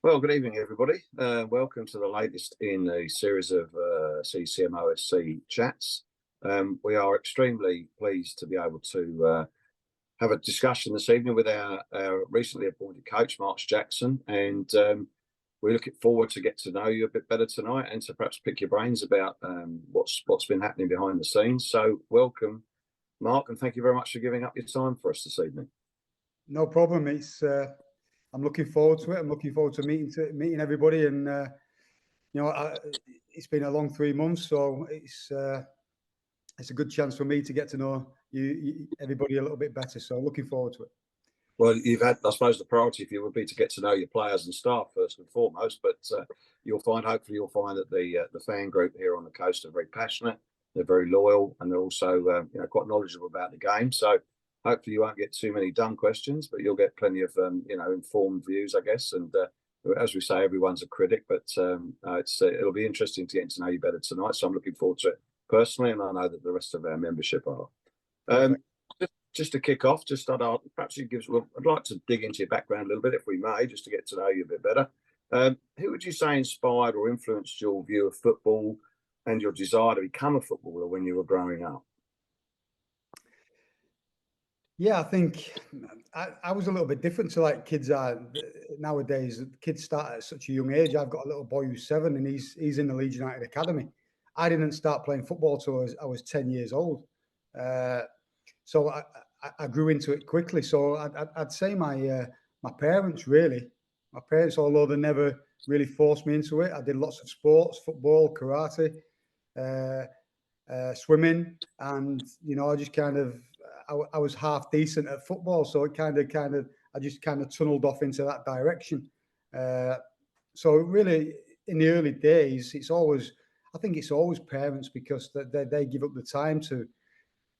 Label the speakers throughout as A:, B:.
A: Well, good evening, everybody. Welcome to the latest in a series of CCMOSC chats. We are extremely pleased to be able to have a discussion this evening with our recently appointed coach, Mark Jackson, and we're looking forward to get to know you a bit better tonight and to perhaps pick your brains about what's been happening behind the scenes. So, welcome, Mark, and thank you very much for giving up your time for us this evening.
B: No problem. I'm looking forward to it. I'm looking forward to meeting everybody, and it's been a long 3 months, so it's a good chance for me to get to know everybody a little bit better. So looking forward to it.
A: Well, you've had, I suppose, the priority for you would be to get to know your players and staff first and foremost. But hopefully, you'll find that the fan group here on the coast are very passionate. They're very loyal, and they're also quite knowledgeable about the game. So hopefully, you won't get too many dumb questions, but you'll get plenty of informed views, I guess. And as we say, everyone's a critic, but it'll be interesting to get to know you better tonight. So I'm looking forward to it personally, and I know that the rest of our membership are. Just to kick off, perhaps I'd like to dig into your background a little bit, if we may, just to get to know you a bit better. Who would you say inspired or influenced your view of football and your desire to become a footballer when you were growing up?
B: Yeah, I think I was a little bit different to like kids are nowadays. Kids start at such a young age. I've got a little boy who's 7, and he's in the Leeds United Academy. I didn't start playing football till I was 10 years old. So I grew into it quickly. So I'd say my parents, really. My parents, although they never really forced me into it. I did lots of sports, football, karate, swimming, and I just kind of I was half decent at football. So it I just tunneled off into that direction. So really, in the early days, I think it's always parents, because they give up the time to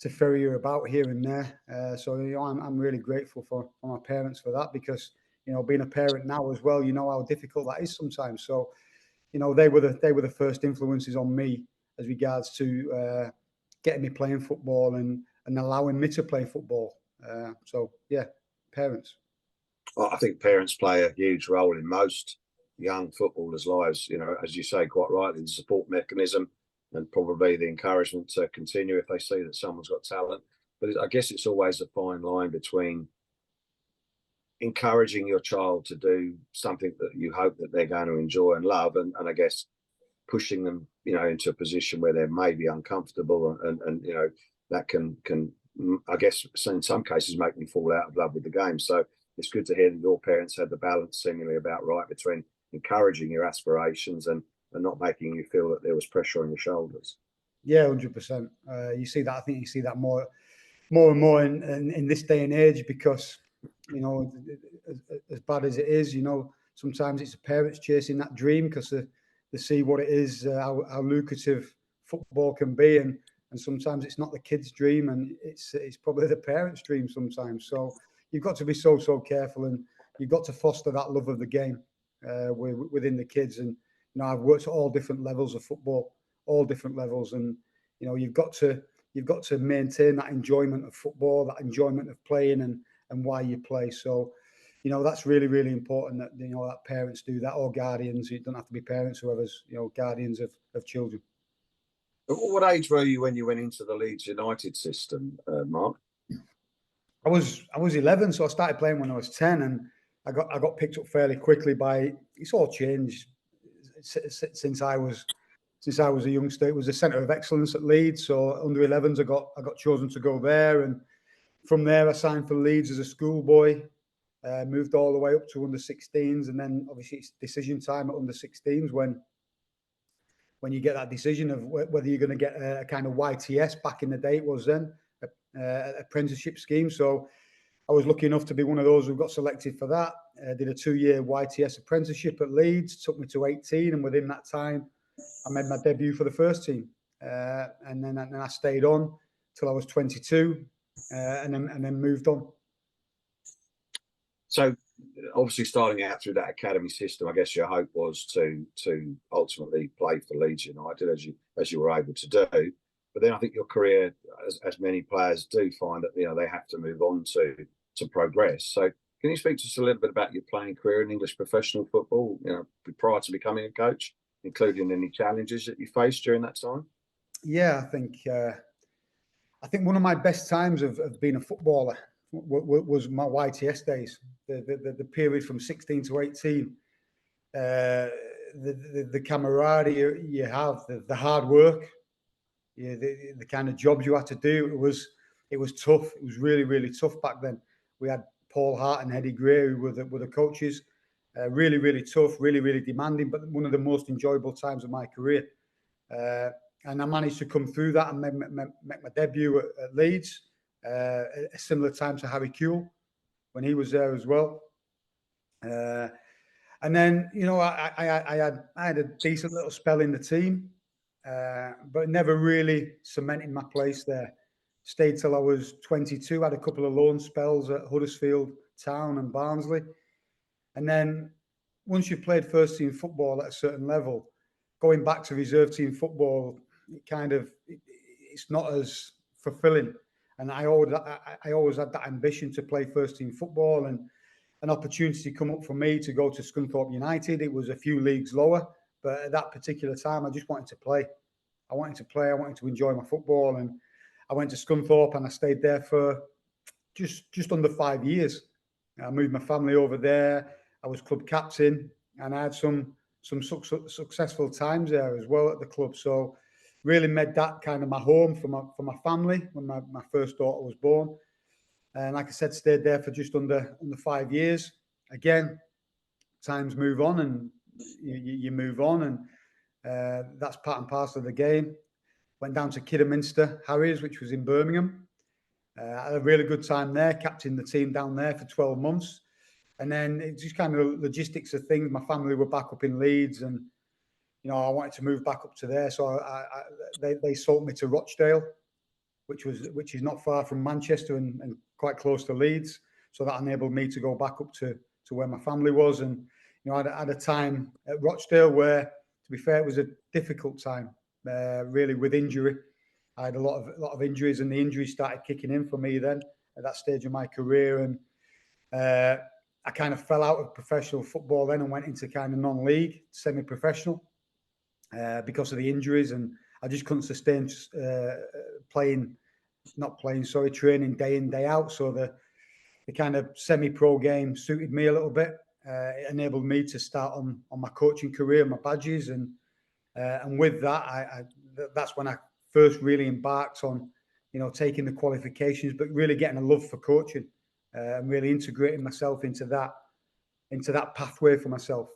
B: ferry you about here and there. So I'm really grateful for my parents for that, because being a parent now as well, how difficult that is sometimes. So they were the first influences on me as regards to getting me playing football and allowing me to play football. So yeah, parents.
A: Well, I think parents play a huge role in most young footballers' lives. As you say, quite rightly, the support mechanism and probably the encouragement to continue if they see that someone's got talent. But I guess it's always a fine line between encouraging your child to do something that you hope that they're going to enjoy and love, and I guess pushing them, into a position where they're maybe uncomfortable, and that can I guess in some cases make them fall out of love with the game. So it's good to hear that your parents had the balance seemingly about right between encouraging your aspirations and not making you feel that there was pressure on your shoulders.
B: Yeah, 100%. You see that. I think you see that more and more in this day and age, because as bad as it is, sometimes it's the parents chasing that dream because they see what it is, how lucrative football can be, and sometimes it's not the kid's dream, and it's probably the parents' dream sometimes. So you've got to be so careful, and you've got to foster that love of the game within the kids. And I've worked at all different levels of football, all different levels, and you've got to maintain that enjoyment of football, that enjoyment of playing, and why you play. So that's really, really important that that parents do that, or guardians. You don't have to be parents, whoever's guardians of children.
A: What age were you when you went into the Leeds United system, Mark?
B: I was 11, so I started playing when I was 10, and I got picked up fairly quickly it's all changed since I was a youngster. It was a centre of excellence at Leeds, so under 11s I got chosen to go there, and from there I signed for Leeds as a schoolboy, moved all the way up to under 16s, and then obviously it's decision time at under 16s when you get that decision of whether you're going to get a kind of YTS. Back in the day it was then apprenticeship scheme. So I was lucky enough to be one of those who got selected for that. Did a 2-year YTS apprenticeship at Leeds, took me to 18, and within that time I made my debut for the first team, and then I stayed on till I was 22, and then moved on.
A: So obviously starting out through that academy system, I guess your hope was to ultimately play for Leeds United, as you were able to do. But then I think your career, as many players do, find that they have to move on to progress. So Can you speak to us a little bit about your playing career in English professional football, prior to becoming a coach, including any challenges that you faced during that time?
B: Yeah, I think one of my best times of being a footballer was my YTS days, the period from 16 to 18. The camaraderie you have, the hard work, the kind of jobs you had to do. It was tough. It was really, really tough back then. We had Paul Hart and Eddie Gray who were the coaches. Really, really tough, really, really demanding, but one of the most enjoyable times of my career. And I managed to come through that and make my debut at Leeds, a similar time to Harry Kewell when he was there as well. And then, I had a decent little spell in the team, but never really cemented my place there. Stayed till I was 22, had a couple of loan spells at Huddersfield Town and Barnsley. And then once you've played first team football at a certain level, going back to reserve team football, it's not as fulfilling. And I always had that ambition to play first team football, and an opportunity come up for me to go to Scunthorpe United. It was a few leagues lower, but at that particular time, I just wanted to play. I wanted to enjoy my football, and I went to Scunthorpe and I stayed there for just under 5 years. I moved my family over there. I was club captain, and I had some successful times there as well at the club. So really made that kind of my home for my family when my first daughter was born. And like I said, stayed there for just under 5 years. Again, times move on, and you move on, and that's part and parcel of the game. Went down to Kidderminster Harriers, which was in Birmingham. I had a really good time there, captained the team down there for 12 months. And then it's just kind of logistics of things. My family were back up in Leeds, and I wanted to move back up to there. So they sold me to Rochdale, which is not far from Manchester and quite close to Leeds. So that enabled me to go back up to where my family was. And I had a time at Rochdale where, to be fair, it was a difficult time, really, with injury. I had a lot of injuries, and the injuries started kicking in for me then at that stage of my career. And I kind of fell out of professional football then and went into kind of non-league, semi-professional, because of the injuries, and I just couldn't sustain training day in, day out. So the kind of semi-pro game suited me a little bit. It enabled me to start on my coaching career, my badges, and with that, that's when I first really embarked on, taking the qualifications, but really getting a love for coaching, and really integrating myself into that pathway for myself.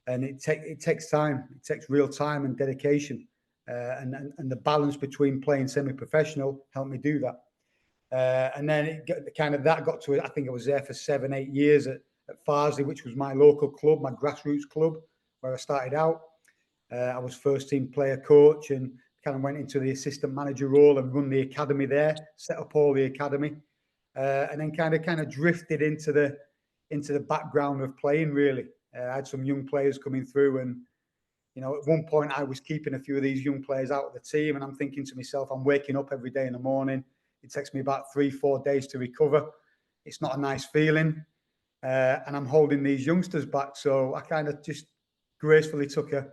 B: And it takes time. It takes real time and dedication, and the balance between playing semi-professional helped me do that. And then that got to it. I think I was there for 7-8 years at Farsley, which was my local club, my grassroots club, where I started out. I was first team player coach, and kind of went into the assistant manager role and run the academy there, set up all the academy, and then kind of drifted into the background of playing. Really, I had some young players coming through, and at one point I was keeping a few of these young players out of the team, and I'm thinking to myself, I'm waking up every day in the morning. It takes me about 3-4 days to recover. It's not a nice feeling, and I'm holding these youngsters back. So I kind of just gracefully took a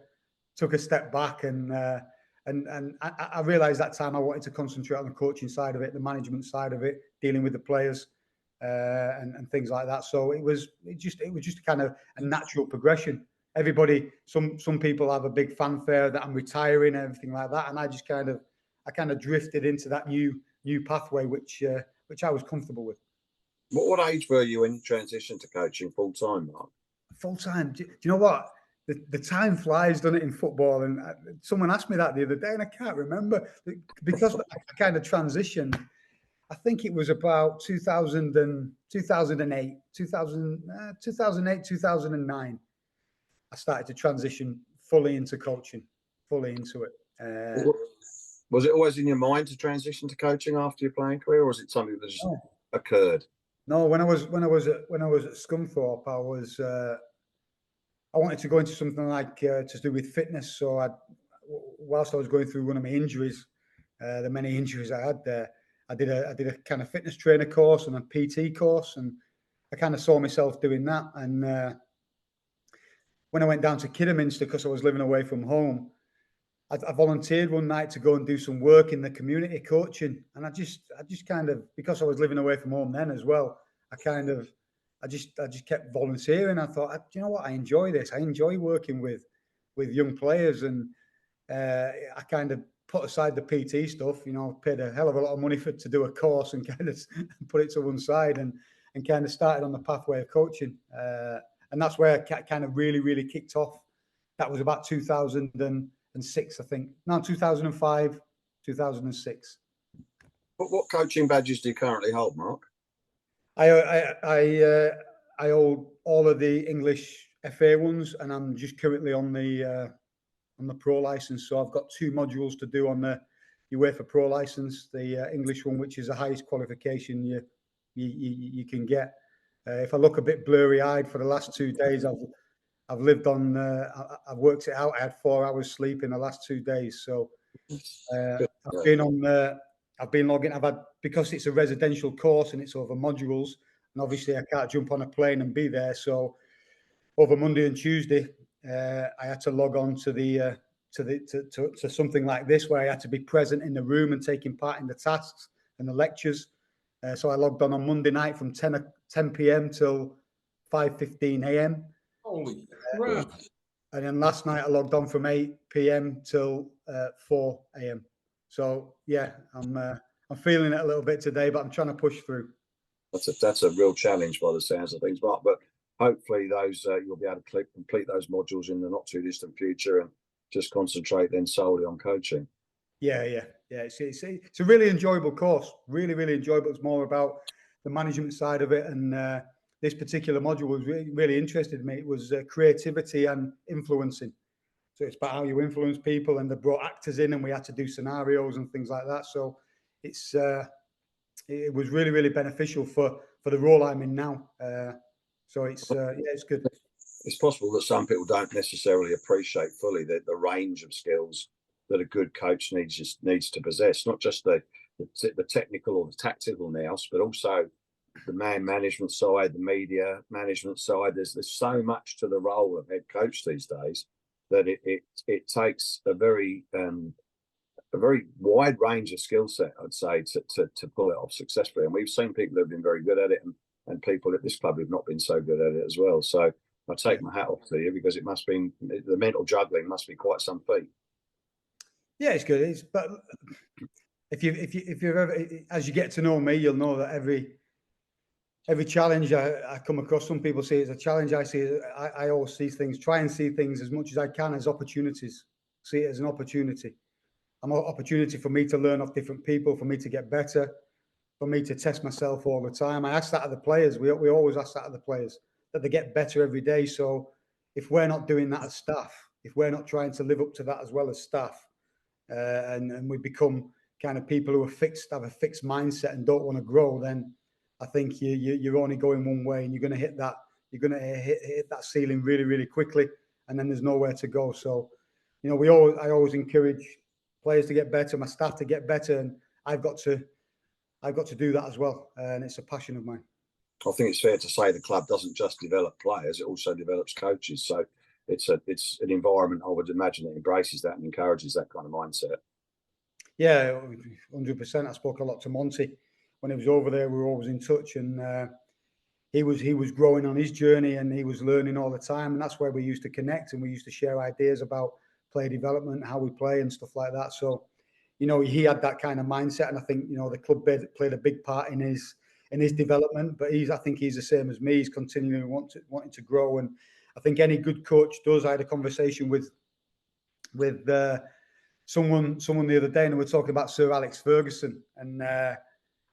B: step back, and I realized that time I wanted to concentrate on the coaching side of it, the management side of it, dealing with the players, and things like that. So it was just kind of a natural progression. Everybody, some people have a big fanfare that I'm retiring and everything like that, and I kind of drifted into that new pathway, which I was comfortable with.
A: What age were you when you transitioned to coaching full time, Mark?
B: Full time. Do you know what? The time flies, doesn't it, in football? And someone asked me that the other day, and I can't remember, because I kind of transitioned. I think it was about 2008, 2009. I started to transition fully into coaching, fully into it.
A: Was it always in your mind to transition to coaching after your playing career, or was it something that just occurred?
B: No, when I was at Scunthorpe, I wanted to go into something like to do with fitness. So whilst I was going through one of my injuries, the many injuries I had there, I did a kind of fitness trainer course and a PT course, and I kind of saw myself doing that. And when I went down to Kidderminster, because I was living away from home, I volunteered one night to go and do some work in the community coaching. And I just kind of, because I was living away from home then as well, I just kept volunteering. I thought, you know what, I enjoy this. I enjoy working with young players, and I kind of put aside the PT stuff. You know, paid a hell of a lot of money to do a course and kind of put it to one side, and kind of started on the pathway of coaching. And that's where I kind of really kicked off. That was about 2006, I think. No, 2005, 2006.
A: What coaching badges do you currently hold, Mark?
B: I hold all of the English FA ones, and I'm just currently on the pro license. So I've got 2 modules to do on the UEFA Pro license, the English one, which is the highest qualification you can get. If I look a bit blurry-eyed for the last 2 days, I've lived on. I've worked it out. I had 4 hours sleep in the last 2 days, so I've been on. I've been logging. I've had, because it's a residential course and it's over modules, and obviously I can't jump on a plane and be there. So over Monday and Tuesday, I had to log on to something like this, where I had to be present in the room and taking part in the tasks and the lectures. So I logged on Monday night from 10 p.m. till 5:15 a.m.
C: Holy crap!
B: And then last night I logged on from 8 p.m. till 4 a.m. So yeah, I'm feeling it a little bit today, but I'm trying to push through.
A: That's a real challenge by the sounds of things, Mark. But hopefully those you'll be able to complete those modules in the not too distant future, and just concentrate then solely on coaching.
B: Yeah. It's a really enjoyable course. Really enjoyable. It's more about the management side of it, and this particular module was really interested me. It was creativity and influencing. So it's about how you influence people, and they brought actors in, and we had to do scenarios and things like that. So it was really beneficial for the role I'm in now. So it's good.
A: It's possible that some people don't necessarily appreciate fully the range of skills that a good coach needs to possess, not just the technical or the tactical nous, but also the man management side, the media management side. There's so much to the role of head coach these days that it takes a very wide range of skill set, I'd say, to pull it off successfully. And we've seen people who have been very good at it, and people at this club who've not been so good at it as well. So I take my hat off to you, because it must be, the mental juggling must be quite some feat.
B: Yeah, it's good. But if you've ever, as you get to know me, you'll know that every challenge I come across, some people see it as a challenge. I always try and see things as much as I can as opportunities. See it as an opportunity. An opportunity for me to learn off different people, for me to get better, for me to test myself all the time. I ask that of the players. We always ask that of the players, that they get better every day. So if we're not doing that as staff, if we're not trying to live up to that as well as staff, and we become kind of people who have a fixed mindset and don't want to grow, then I think you're only going one way, and you're going to hit that ceiling really quickly, and then there's nowhere to go. So, you know, I always encourage players to get better, my staff to get better, and I've got to do that as well, and it's a passion of mine.
A: I think it's fair to say the club doesn't just develop players; it also develops coaches. So it's an environment, I would imagine, that embraces that and encourages that kind of mindset.
B: Yeah, 100%. I spoke a lot to Monty when he was over there. We were always in touch, and he was growing on his journey, and he was learning all the time, and that's where we used to connect, and we used to share ideas about player development, how we play, and stuff like that. So, you know, he had that kind of mindset, and I think, you know, the club played a big part in his development. But I think he's the same as me. He's continually wanting to grow, and I think any good coach does. I had a conversation with someone the other day, and we were talking about Sir Alex Ferguson, and I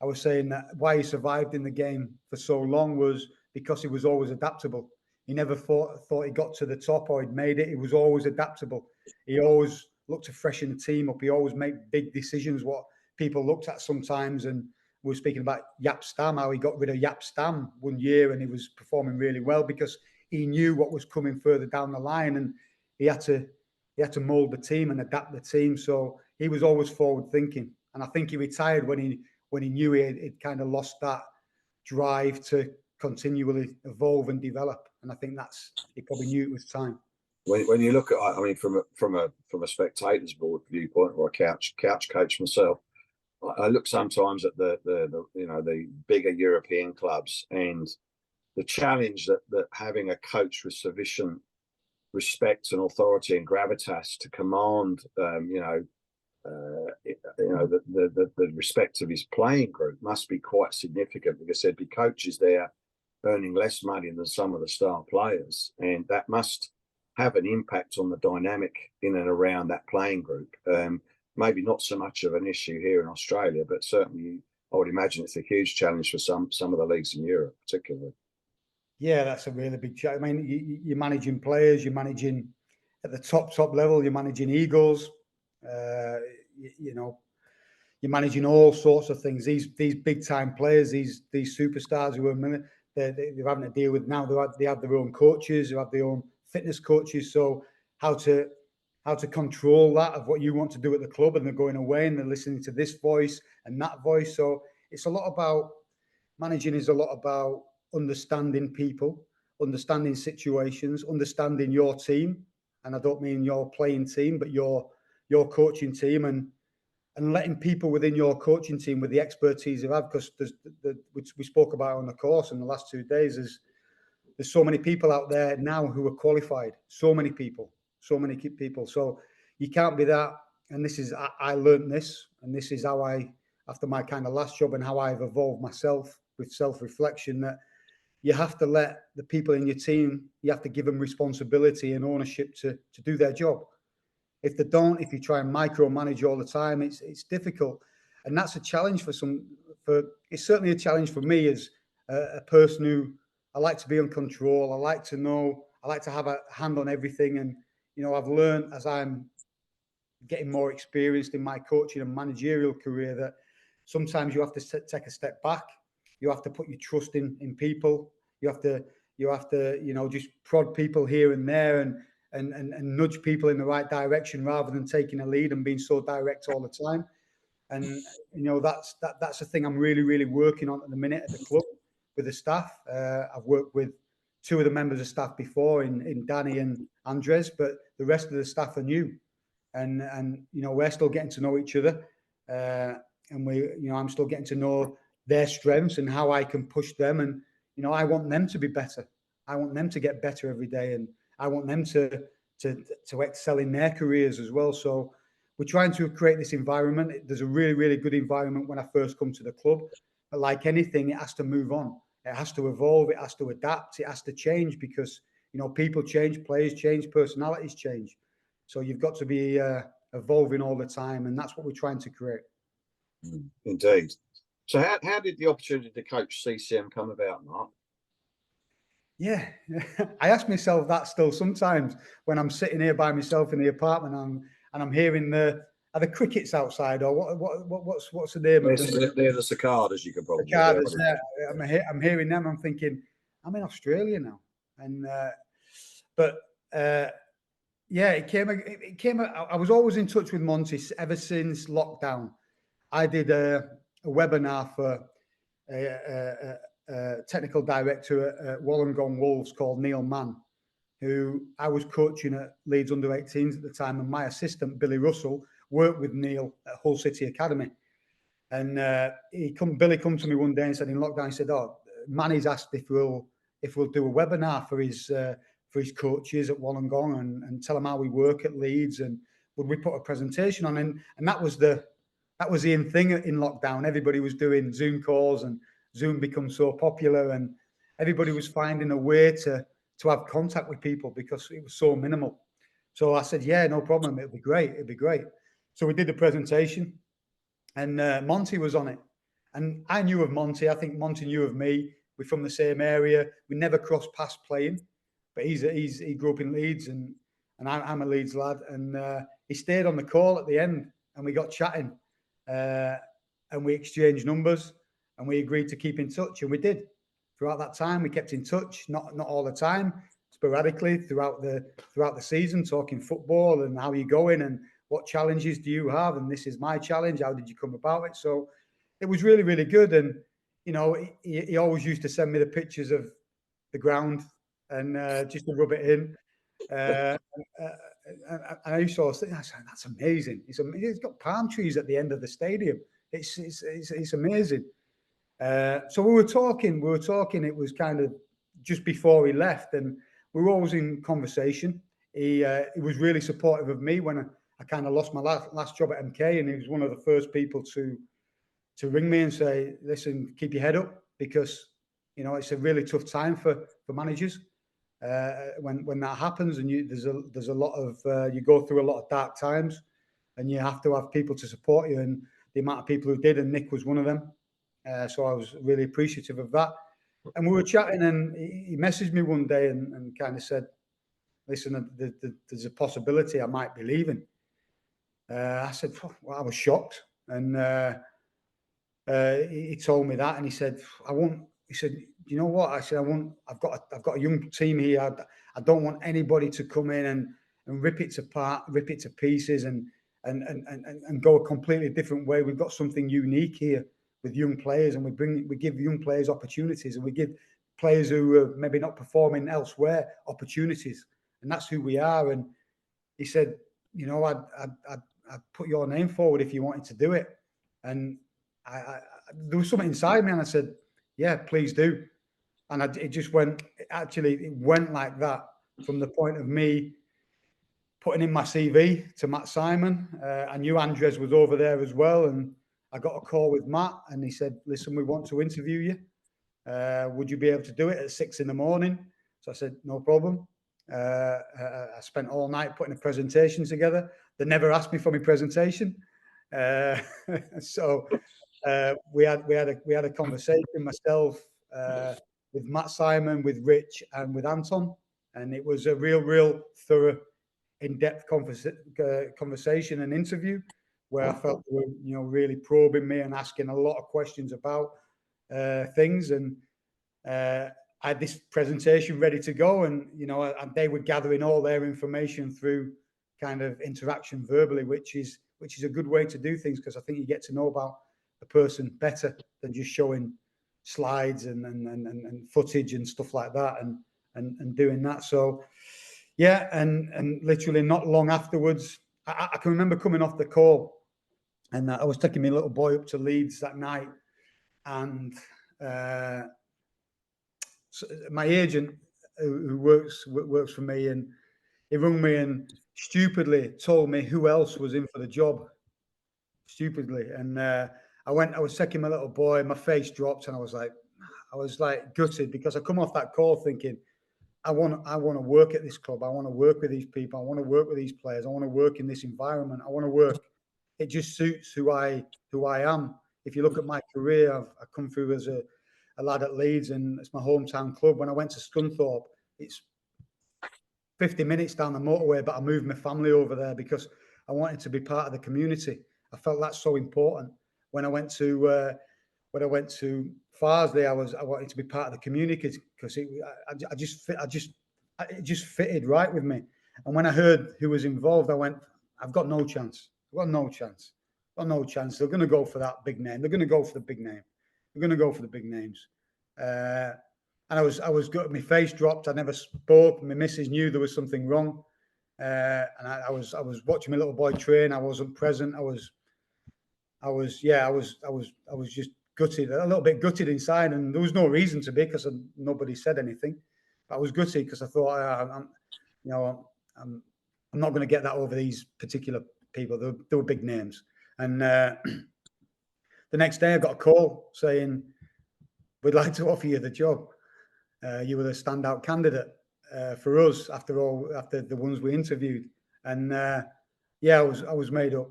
B: was saying that why he survived in the game for so long was because he was always adaptable. He never thought he got to the top or he'd made it. He was always adaptable. He always looked to freshen the team up. He always made big decisions, what people looked at sometimes. And we were speaking about Jaap Stam, how he got rid of Jaap Stam one year, and he was performing really well because he knew what was coming further down the line, and he had to mold the team and adapt the team. So he was always forward thinking. And I think he retired when he knew he'd kind of lost that drive to continually evolve and develop. And I think he probably knew it was time.
A: When you look at, I mean, from a spectator's board viewpoint or a couch coach myself, I look sometimes at the bigger European clubs and the challenge that having a coach with sufficient respect and authority and gravitas to command, the respect of his playing group must be quite significant, because there'd be coaches there earning less money than some of the star players, and that must have an impact on the dynamic in and around that playing group. Maybe not so much of an issue here in Australia, but certainly I would imagine it's a huge challenge for some of the leagues in Europe, particularly.
B: Yeah, that's a really big challenge. I mean, you're managing players, you're managing at the top level, you're managing egos, you're managing all sorts of things. These big time players, these superstars who are they're having to deal with now. They have their own coaches, who have their own fitness coaches. So how to control that of what you want to do at the club, and they're going away and they're listening to this voice and that voice. So it's a lot about managing. Is a lot about understanding people, understanding situations, understanding your team, and I don't mean your playing team, but your coaching team, and letting people within your coaching team with the expertise you have, because which we spoke about on the course in the last 2 days, there's so many people out there now who are qualified, so many people. So you can't be that. And this is, I learned this, and this is how after my kind of last job and how I've evolved myself with self-reflection, that you have to let the people in your team, you have to give them responsibility and ownership to do their job. If they don't, if you try and micromanage all the time, it's difficult. And that's a challenge it's certainly a challenge for me as a person who, I like to be in control. I like to have a hand on everything. And, I've learned as I'm getting more experienced in my coaching and managerial career that sometimes you have to take a step back. You have to put your trust in people. You have to, just prod people here and there and nudge people in the right direction rather than taking a lead and being so direct all the time. And, that's the thing I'm really, really working on at the minute at the club with the staff. I've worked with 2 of the members of staff before in Danny and Andres, but the rest of the staff are new. And we're still getting to know each other. And I'm still getting to know their strengths and how I can push them. And, I want them to be better. I want them to get better every day. And I want them to excel in their careers as well. So we're trying to create this environment. There's a really, really good environment when I first come to the club. But like anything, it has to move on. It has to evolve. It has to adapt. It has to change because, people change, players change, personalities change. So you've got to be evolving all the time. And that's what we're trying to create.
A: Indeed. So how did the opportunity to coach CCM come about, Mark?
B: Yeah, I ask myself that still sometimes when I'm sitting here by myself in the apartment and I'm hearing are the crickets outside, or what's the name of them?
A: They're the cicadas, you could probably.
B: Cicadas, yeah. I'm hearing them. I'm thinking, I'm in Australia now, and yeah, it came. I was always in touch with Monty ever since lockdown. I did a webinar for technical director at Wollongong Wolves called Neil Mann, who I was coaching at Leeds under-18s at the time, and my assistant Billy Russell worked with Neil at Hull City Academy. And Billy come to me one day and said in lockdown, he said, "Oh, Manny's asked if we'll do a webinar for his coaches at Wollongong and tell them how we work at Leeds, and would we put a presentation on?" And that was the thing in lockdown. Everybody was doing Zoom calls, and Zoom becomes so popular, and everybody was finding a way to have contact with people because it was so minimal. So I said, yeah, no problem. It'd be great. So we did the presentation, and Monty was on it. And I knew of Monty. I think Monty knew of me. We're from the same area. We never crossed paths playing, but he grew up in Leeds, and I'm a Leeds lad. And he stayed on the call at the end, and we got chatting, and we exchanged numbers. And we agreed to keep in touch, and we did. Throughout that time, we kept in touch, not all the time, sporadically throughout the season, talking football and how you're going and what challenges do you have, and this is my challenge. How did you come about it? So it was really, really good. And you know, he always used to send me the pictures of the ground and just to rub it in. And I used to always think, that's amazing. It's got palm trees at the end of the stadium. It's amazing. So we were talking. It was kind of just before he left, and we were always in conversation. He was really supportive of me when I kind of lost my last job at MK, and he was one of the first people to ring me and say, "Listen, keep your head up, because you know it's a really tough time for managers when that happens, and there's a lot of you go through a lot of dark times, and you have to have people to support you, and the amount of people who did, and Nick was one of them. So I was really appreciative of that. And we were chatting, and he messaged me one day and kind of said, "Listen, there's a possibility I might be leaving." I said, well, I was shocked, and he told me that, and he said, "I won't." He said, "You know what?" I said, I've got a young team here. I don't want anybody to come in and rip it apart, rip it to pieces, and go a completely different way. We've got something unique here with young players, and we give young players opportunities, and we give players who are maybe not performing elsewhere opportunities, and that's who we are." And he said, "You know, I'd put your name forward if you wanted to do it." And there was something inside me, and I said, "Yeah, please do." And it went like that, from the point of me putting in my CV to Matt Simon. I knew Andres was over there as well, and I got a call with Matt, and he said, "Listen, we want to interview you. Would you be able to do it at 6 a.m? So I said, "No problem." I spent all night putting a presentation together. They never asked me for my presentation. So we had a conversation, myself, with Matt Simon, with Rich, and with Anton, and it was a real thorough, in-depth conversation and interview, where I felt they were, really probing me and asking a lot of questions about things. And I had this presentation ready to go, and and they were gathering all their information through kind of interaction verbally, which is a good way to do things, because I think you get to know about the person better than just showing slides and footage and stuff like that, and doing that. So yeah, and literally not long afterwards, I can remember coming off the call, and I was taking my little boy up to Leeds that night, and so my agent, who works for me, and he rung me and stupidly told me who else was in for the job. Stupidly. And I was taking my little boy, my face dropped, and I was like gutted, because I come off that call thinking, I want to work at this club. I want to work with these people. I want to work with these players. I want to work in this environment. I want to work. It just suits who I am. If you look at my career, I've come through as a lad at Leeds, and it's my hometown club. When I went to Scunthorpe, it's 50 minutes down the motorway, but I moved my family over there because I wanted to be part of the community. I felt that's so important. When I went to Farsley, I wanted to be part of the community, because it just fitted right with me. And when I heard who was involved, I went, I've got no chance. I've got no chance. I've got no chance. They're going to go for that big name. They're going to go for the big name. They're going to go for the big names. And I was good. My face dropped. I never spoke. My missus knew there was something wrong. And I was watching my little boy train. I wasn't present. I was just gutted, a little bit gutted inside, and there was no reason to be, because nobody said anything. But I was gutted because I thought, I'm not going to get that over these particular people. They were big names. And the next day, I got a call saying, "We'd like to offer you the job. You were the standout candidate for us after the ones we interviewed." And I was made up.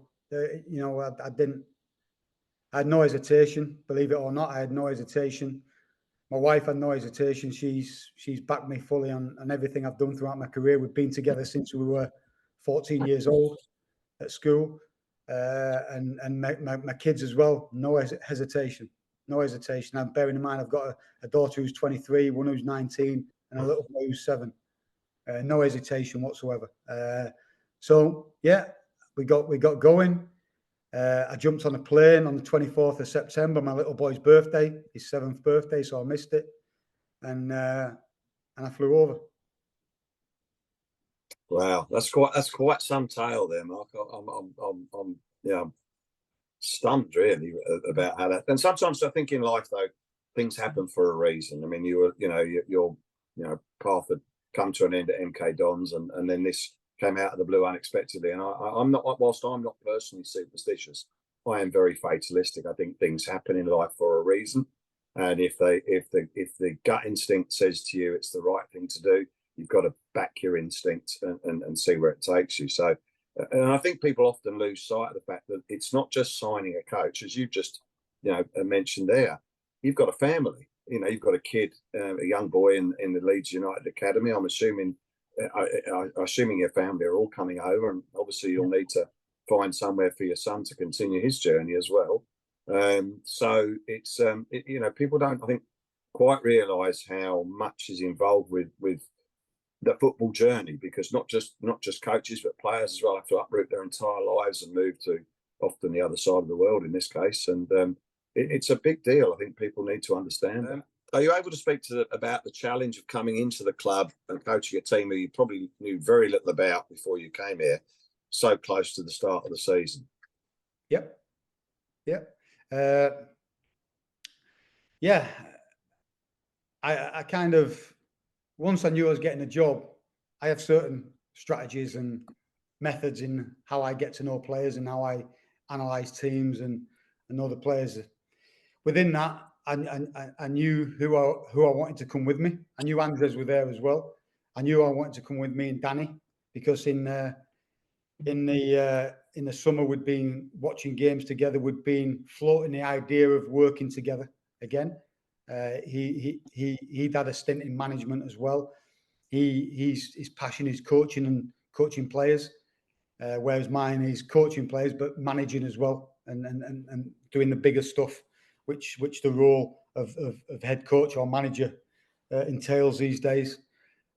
B: I had no hesitation, believe it or not. I had no hesitation. My wife had no hesitation. She's backed me fully on everything I've done throughout my career. We've been together since we were 14 years old at school, and my kids as well. No hesitation. No hesitation. And bearing in mind, I've got a daughter who's 23, one who's 19, and a little boy who's 7. No hesitation whatsoever. So yeah, we got going. I jumped on a plane on the 24th of September, my little boy's birthday, his 7th birthday, so I missed it, and I flew over.
A: Wow, that's quite some tale there, Mark. I'm yeah, stunned really about how that. And sometimes I think in life though, things happen for a reason. I mean, your path had come to an end at MK Dons, and then this came out of the blue unexpectedly. And I'm not, whilst I'm not personally superstitious, I am very fatalistic. I think things happen in life for a reason, and if the gut instinct says to you it's the right thing to do, you've got to back your instinct and see where it takes you. So, and I think people often lose sight of the fact that it's not just signing a coach, as you just mentioned there. You've got a family. You've got a kid, a young boy in the Leeds United Academy. I'm assuming, assuming your family are all coming over, and obviously you'll need to find somewhere for your son to continue his journey as well. So it's people don't, I think, quite realise how much is involved with the football journey, because not just coaches but players as well have to uproot their entire lives and move to often the other side of the world in this case, and it's a big deal. I think people need to understand that. Are you able to speak about the challenge of coming into the club and coaching a team who you probably knew very little about before you came here, so close to the start of the season?
B: Yep. Yeah. I kind of, once I knew I was getting a job, I have certain strategies and methods in how I get to know players and how I analyze teams and know the players. Within that, I knew who I wanted to come with me. I knew Andres were there as well. I knew I wanted to come with me and Danny, because in the summer we'd been watching games together. We'd been floating the idea of working together again. He'd had a stint in management as well. His passion is coaching and coaching players, whereas mine is coaching players but managing as well and doing the bigger stuff, which the role of head coach or manager entails these days.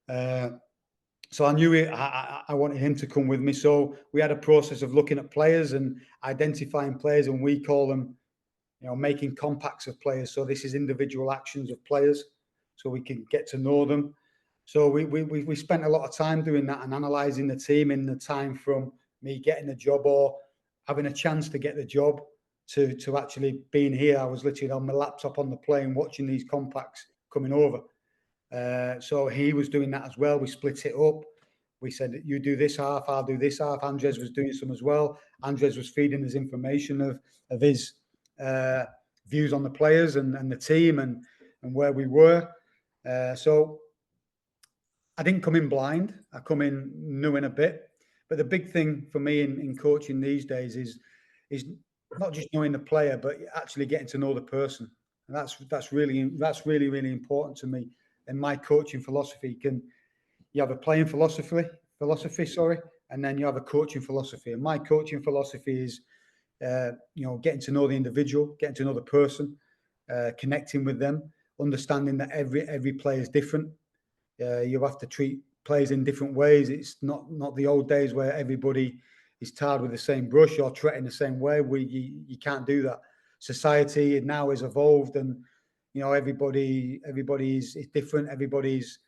B: So I knew I wanted him to come with me. So we had a process of looking at players and identifying players, and we call them, making compacts of players. So this is individual actions of players, so we can get to know them. So we spent a lot of time doing that and analysing the team in the time from me getting the job or having a chance to get the job to actually being here. I was literally on my laptop on the plane watching these compacts coming over. So he was doing that as well. We split it up. We said, you do this half, I'll do this half. Andres was doing some as well. Andres was feeding us information of his views on the players and the team and where we were. So I didn't come in blind. I come in knowing a bit. But the big thing for me in coaching these days is not just knowing the player, but actually getting to know the person. And that's really important to me. And my coaching philosophy, you have a playing philosophy, and then you have a coaching philosophy. And my coaching philosophy is, getting to know the individual, getting to know the person, connecting with them, understanding that every player is different. You have to treat players in different ways. It's not the old days where everybody is tarred with the same brush or treated in the same way. You can't do that. Society now has evolved, and everybody is different. Everybody's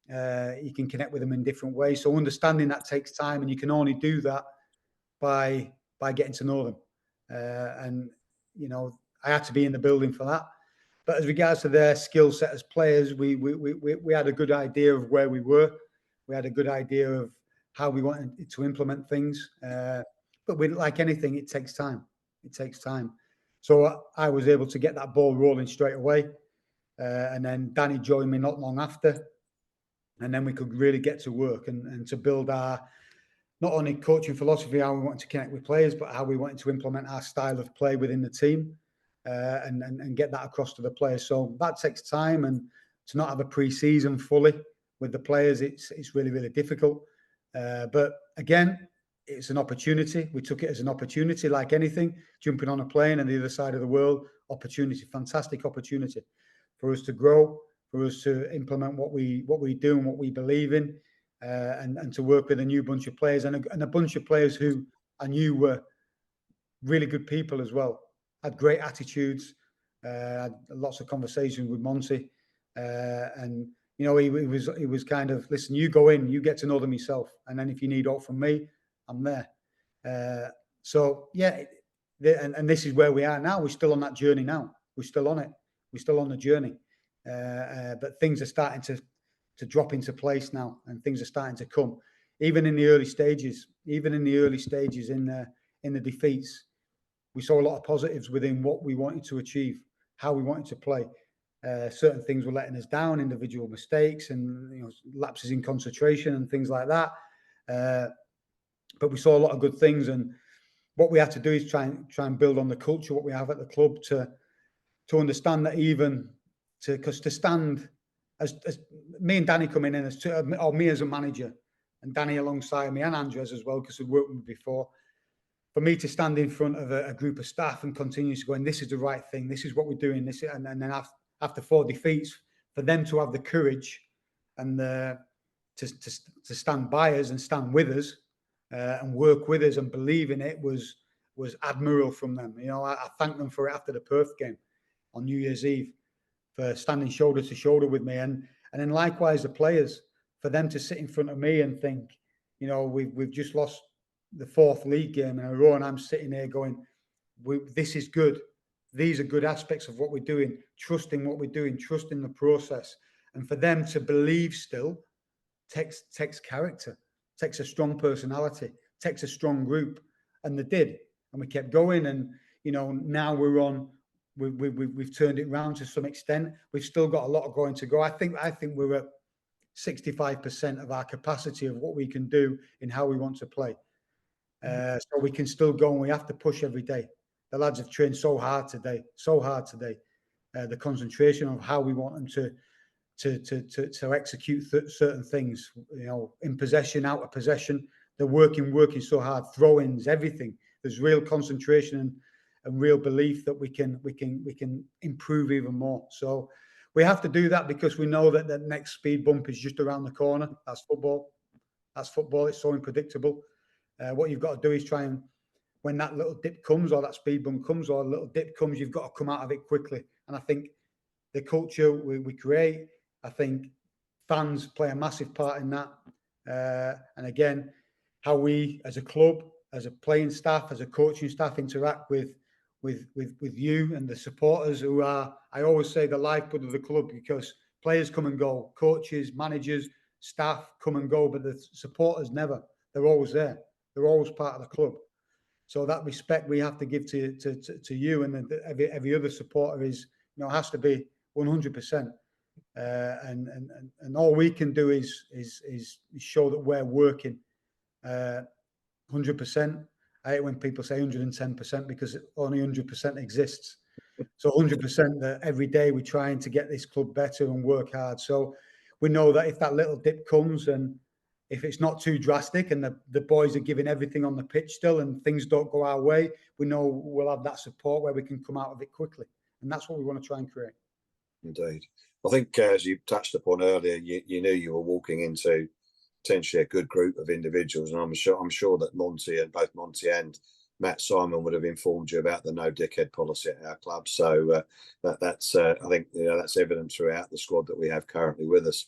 B: you can connect with them in different ways. So understanding that takes time, and you can only do that by getting to know them. And I had to be in the building for that. But as regards to their skill set as players, we had a good idea of where we were. We had a good idea of how we wanted to implement things. But like anything, it takes time. So I was able to get that ball rolling straight away. And then Danny joined me not long after. And then we could really get to work and to build our, not only coaching philosophy, how we wanted to connect with players, but how we wanted to implement our style of play within the team. And get that across to the players. So that takes time, and to not have a pre-season fully with the players, it's really, really difficult. But again, it's an opportunity. We took it as an opportunity, like anything, jumping on a plane on the other side of the world. Opportunity, fantastic opportunity for us to grow, for us to implement what we do and what we believe in, and to work with a new bunch of players and a bunch of players who I knew were really good people as well. Had great attitudes. Had lots of conversations with Monty, and you know, he was kind of, listen, you go in, you get to know them yourself, and then if you need help from me, I'm there. So yeah, and this is where we are now. We're still on that journey now. We're still on it. We're still on the journey, but things are starting to drop into place now, and things are starting to come. Even in the early stages, in the defeats, we saw a lot of positives within what we wanted to achieve, how we wanted to play. Certain things were letting us down, individual mistakes and, you know, lapses in concentration and things like that. But we saw a lot of good things, and what we had to do is try and build on the culture what we have at the club to understand that, even because to stand as me and Danny come in as or me as a manager, and Danny alongside me, and Andres as well, because we've worked with me before. For me to stand in front of a group of staff and continue to go, and this is the right thing, this is what we're doing, this, and then after 4 defeats, for them to have the courage and to stand by us and stand with us and work with us and believe in it was admirable from them. You know, I thank them for it after the Perth game on New Year's Eve, for standing shoulder to shoulder with me, and then likewise the players, for them to sit in front of me and think, you know, we've just lost the 4th league game in a row, and I'm sitting here going, this is good. These are good aspects of what we're doing, trusting what we're doing, trusting the process. And for them to believe still takes character, takes a strong personality, takes a strong group. And they did. And we kept going. And, you know, now we've turned it around to some extent. We've still got a lot of going to go. I think we're at 65% of our capacity of what we can do in how we want to play. So we can still go, and we have to push every day. The lads have trained so hard today. The concentration of how we want them to execute certain things, you know, in possession, out of possession. They're working so hard, throw-ins, everything. There's real concentration and real belief that we can improve even more. So we have to do that, because we know that the next speed bump is just around the corner. That's football. It's so unpredictable. What you've got to do is try and, when that little dip comes, or that speed bump comes, or a little dip comes, you've got to come out of it quickly. And I think the culture we create, I think fans play a massive part in that. And again, how we as a club, as a playing staff, as a coaching staff interact with you and the supporters, who are, I always say, the lifeblood of the club, because players come and go, coaches, managers, staff come and go, but the supporters never. They're always there. They're always part of the club. So that respect we have to give to you, and every other supporter is, you know, has to be 100%. And all we can do is show that we're working 100%. I hate when people say 110%, because only 100% exists. So 100% that every day we're trying to get this club better and work hard. So we know that if that little dip comes, and if it's not too drastic, and the boys are giving everything on the pitch still, and things don't go our way, we know we'll have that support where we can come out of it quickly. And that's what we want to try and create.
A: Indeed. I think, as you touched upon earlier, you knew you were walking into potentially a good group of individuals, and I'm sure that both Monty and Matt Simon would have informed you about the no dickhead policy at our club. So that's I think, you know, that's evident throughout the squad that we have currently with us.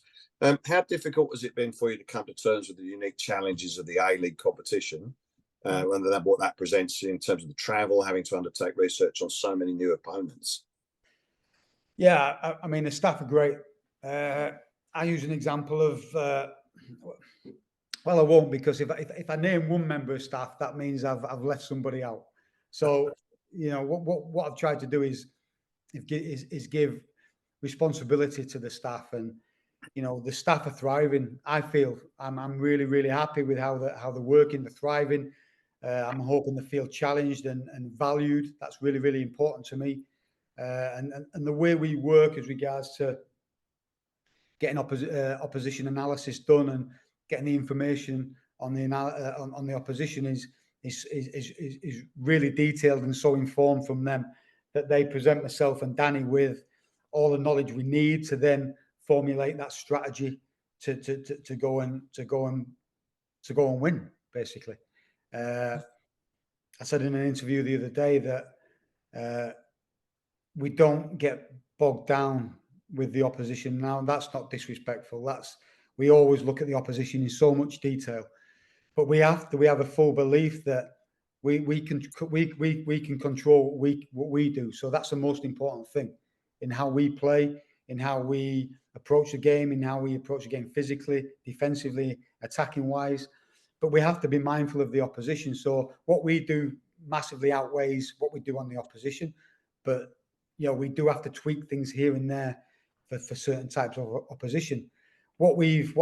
A: How difficult has it been for you to come to terms with the unique challenges of the A-League competition, and what that presents in terms of the travel, having to undertake research on so many new opponents?
B: Yeah, I mean, the staff are great. I use an example of, well, I won't, because if I name one member of staff, that means I've left somebody out. So, you know, what I've tried to do is give responsibility to the staff, and, you know, the staff are thriving. I feel I'm really, really happy with how they're working, they're thriving. I'm hoping they feel challenged and valued. That's really, really important to me. And the way we work as regards to getting opposition analysis done, and getting the information on the opposition is really detailed, and so informed from them that they present myself and Danny with all the knowledge we need to then formulate that strategy to go and win, basically. I said in an interview the other day that we don't get bogged down with the opposition. Now, that's not disrespectful. We always look at the opposition in so much detail, but we have a full belief that we can control what we do. So that's the most important thing in how we play, in how we approach the game, in how we approach the game physically, defensively, attacking wise. But we have to be mindful of the opposition. So what we do massively outweighs what we do on the opposition. But we do have to tweak things here and there for certain types of opposition. What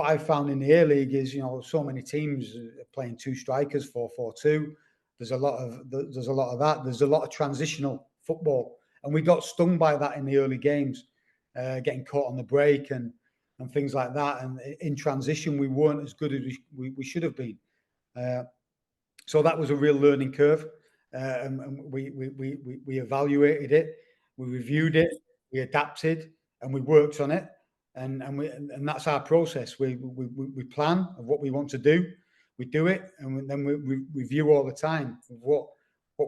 B: I've found in the A League is, so many teams are playing two strikers, 4-4-2. There's a lot of that. There's a lot of transitional football, and we got stung by that in the early games, getting caught on the break and things like that. And in transition, we weren't as good as we should have been. So that was a real learning curve, and we evaluated it, we reviewed it, we adapted, and we worked on it. And that's our process. We plan of what we want to do, we do it, and then we review all the time of what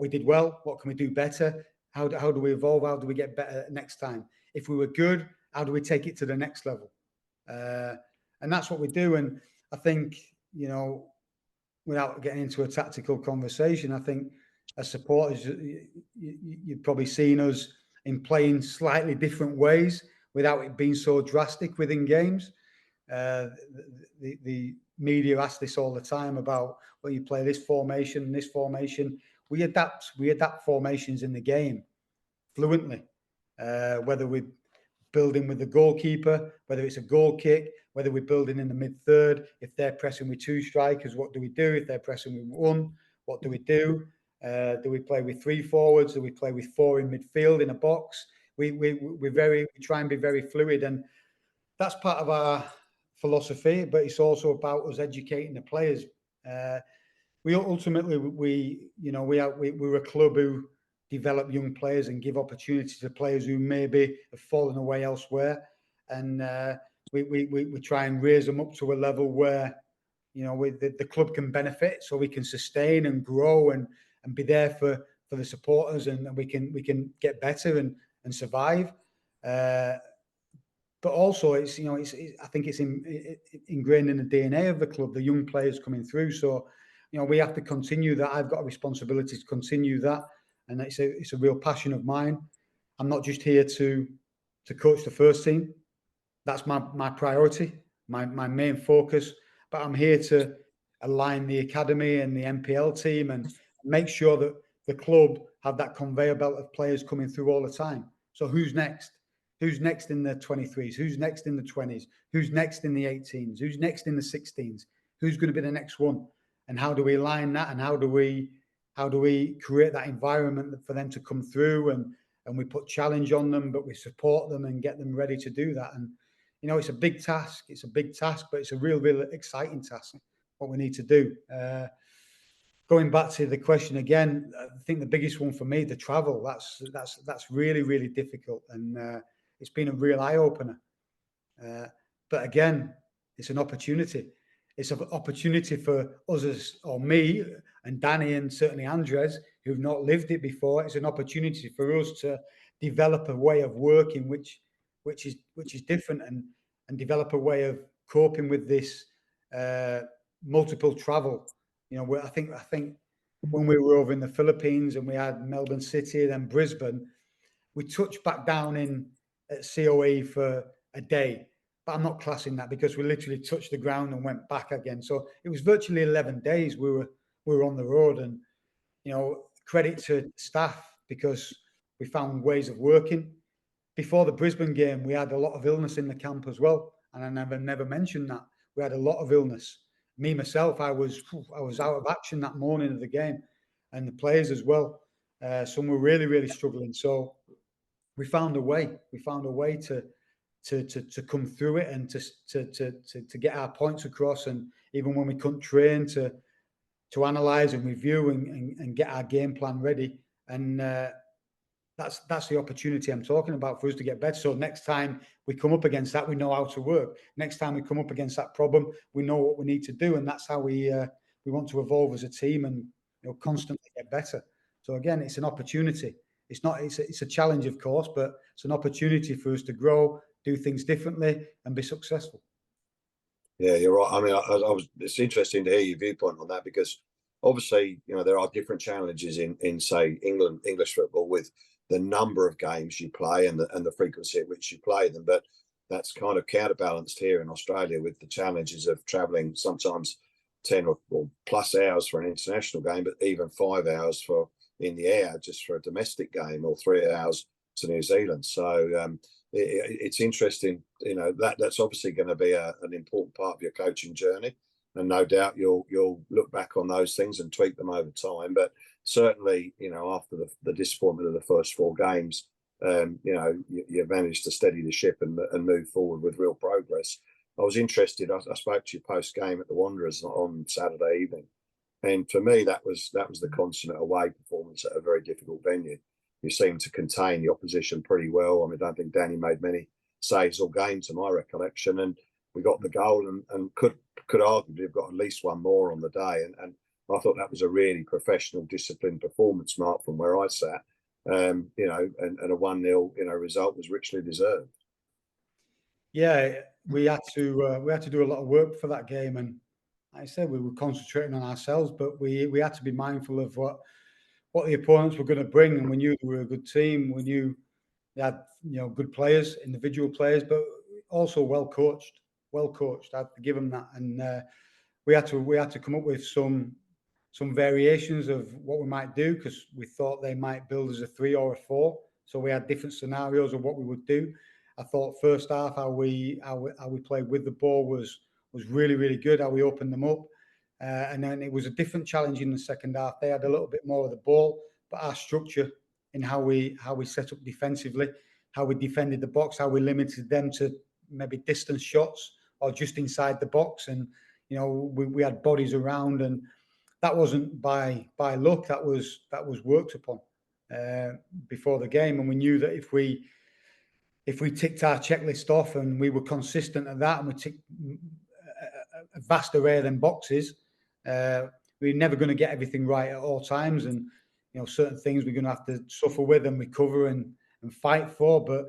B: we did well, what can we do better, how do we evolve, how do we get better next time. If we were good, how do we take it to the next level? And that's what we do. And I think, without getting into a tactical conversation, I think as supporters, you've probably seen us in playing slightly different ways without it being so drastic within games. The media ask this all the time about, well, you play this formation and this formation. We adapt formations in the game fluently, whether we're building with the goalkeeper, whether it's a goal kick, whether we're building in the mid-third. If they're pressing with two strikers, what do we do? If they're pressing with one, what do we do? Do we play with three forwards? Do we play with four in midfield in a box? We try and be very fluid, and that's part of our philosophy. But it's also about us educating the players. We're a club who develop young players and give opportunity to players who maybe have fallen away elsewhere, and we try and raise them up to a level where the club can benefit, so we can sustain and grow and be there for the supporters, and we can get better and survive. But also, I think it's ingrained in the DNA of the club, the young players coming through. So, we have to continue that. I've got a responsibility to continue that, and it's a real passion of mine. I'm not just here to coach the first team. That's my priority, my main focus. But I'm here to align the academy and the MPL team and make sure that the club have that conveyor belt of players coming through all the time. So who's next? Who's next in the 23s? Who's next in the 20s? Who's next in the 18s? Who's next in the 16s? Who's going to be the next one? And how do we align that? And how do we create that environment for them to come through? And we put challenge on them, but we support them and get them ready to do that. And it's a big task. It's a big task, but it's a real exciting task. What we need to do. Going back to the question again, I think the biggest one for me, the travel. That's really, really difficult, and it's been a real eye opener. But again, it's an opportunity. It's an opportunity for us, or me and Danny, and certainly Andres, who've not lived it before. It's an opportunity for us to develop a way of working which is different, and develop a way of coping with this multiple travel. I think when we were over in the Philippines and we had Melbourne City, then Brisbane, we touched back down at COE for a day. But I'm not classing that, because we literally touched the ground and went back again. So it was virtually 11 days we were on the road, and credit to staff, because we found ways of working. Before the Brisbane game, we had a lot of illness in the camp as well, and I never mentioned that. We had a lot of illness. Me myself, I was out of action that morning of the game, and the players as well. Some were really, really struggling. So we found a way. We found a way to come through it, and to get our points across. And even when we couldn't train, to analyze and review and get our game plan ready. And that's the opportunity I'm talking about, for us to get better. So next time we come up against that, we know how to work. Next time we come up against that problem, we know what we need to do, and that's how we want to evolve as a team and constantly get better. So again, it's an opportunity. It's not. It's a challenge, of course, but it's an opportunity for us to grow, do things differently, and be successful.
A: Yeah, you're right. I mean, it's interesting to hear your viewpoint on that, because obviously, there are different challenges in say English football, with the number of games you play and the frequency at which you play them. But that's kind of counterbalanced here in Australia with the challenges of travelling sometimes 10 or plus hours for an international game, but even 5 hours for in the air just for a domestic game, or 3 hours to New Zealand. So it's interesting, that's obviously going to be an important part of your coaching journey, and no doubt you'll look back on those things and tweak them over time. But certainly, after the disappointment of the first 4 games, you managed to steady the ship and move forward with real progress. I was interested. I spoke to you post game at the Wanderers on Saturday evening, and for me that was the consummate away performance at a very difficult venue. You seemed to contain the opposition pretty well. I mean, I don't think Danny made many saves all game to my recollection, and we got the goal and could arguably have got at least one more on the day. And I thought that was a really professional, disciplined performance, Mark, from where I sat. And a 1-0 result was richly deserved.
B: Yeah, we had to do a lot of work for that game, and like I said, we were concentrating on ourselves, but we had to be mindful of what the opponents were going to bring, and we knew they were a good team. We knew they had good players, individual players, but also well coached. I have to give them that, and we had to come up with some variations of what we might do, because we thought they might build as a 3 or a 4. So we had different scenarios of what we would do. I thought first half how we played with the ball was really, really good. How we opened them up. And then it was a different challenge in the second half. They had a little bit more of the ball, but our structure in how we set up defensively, how we defended the box, how we limited them to maybe distance shots or just inside the box. And, we had bodies around, and that wasn't by luck. That was worked upon before the game. And we knew that if we ticked our checklist off and we were consistent at that, and we ticked a vast array of them boxes, we're never going to get everything right at all times, and certain things we're going to have to suffer with and recover and fight for. But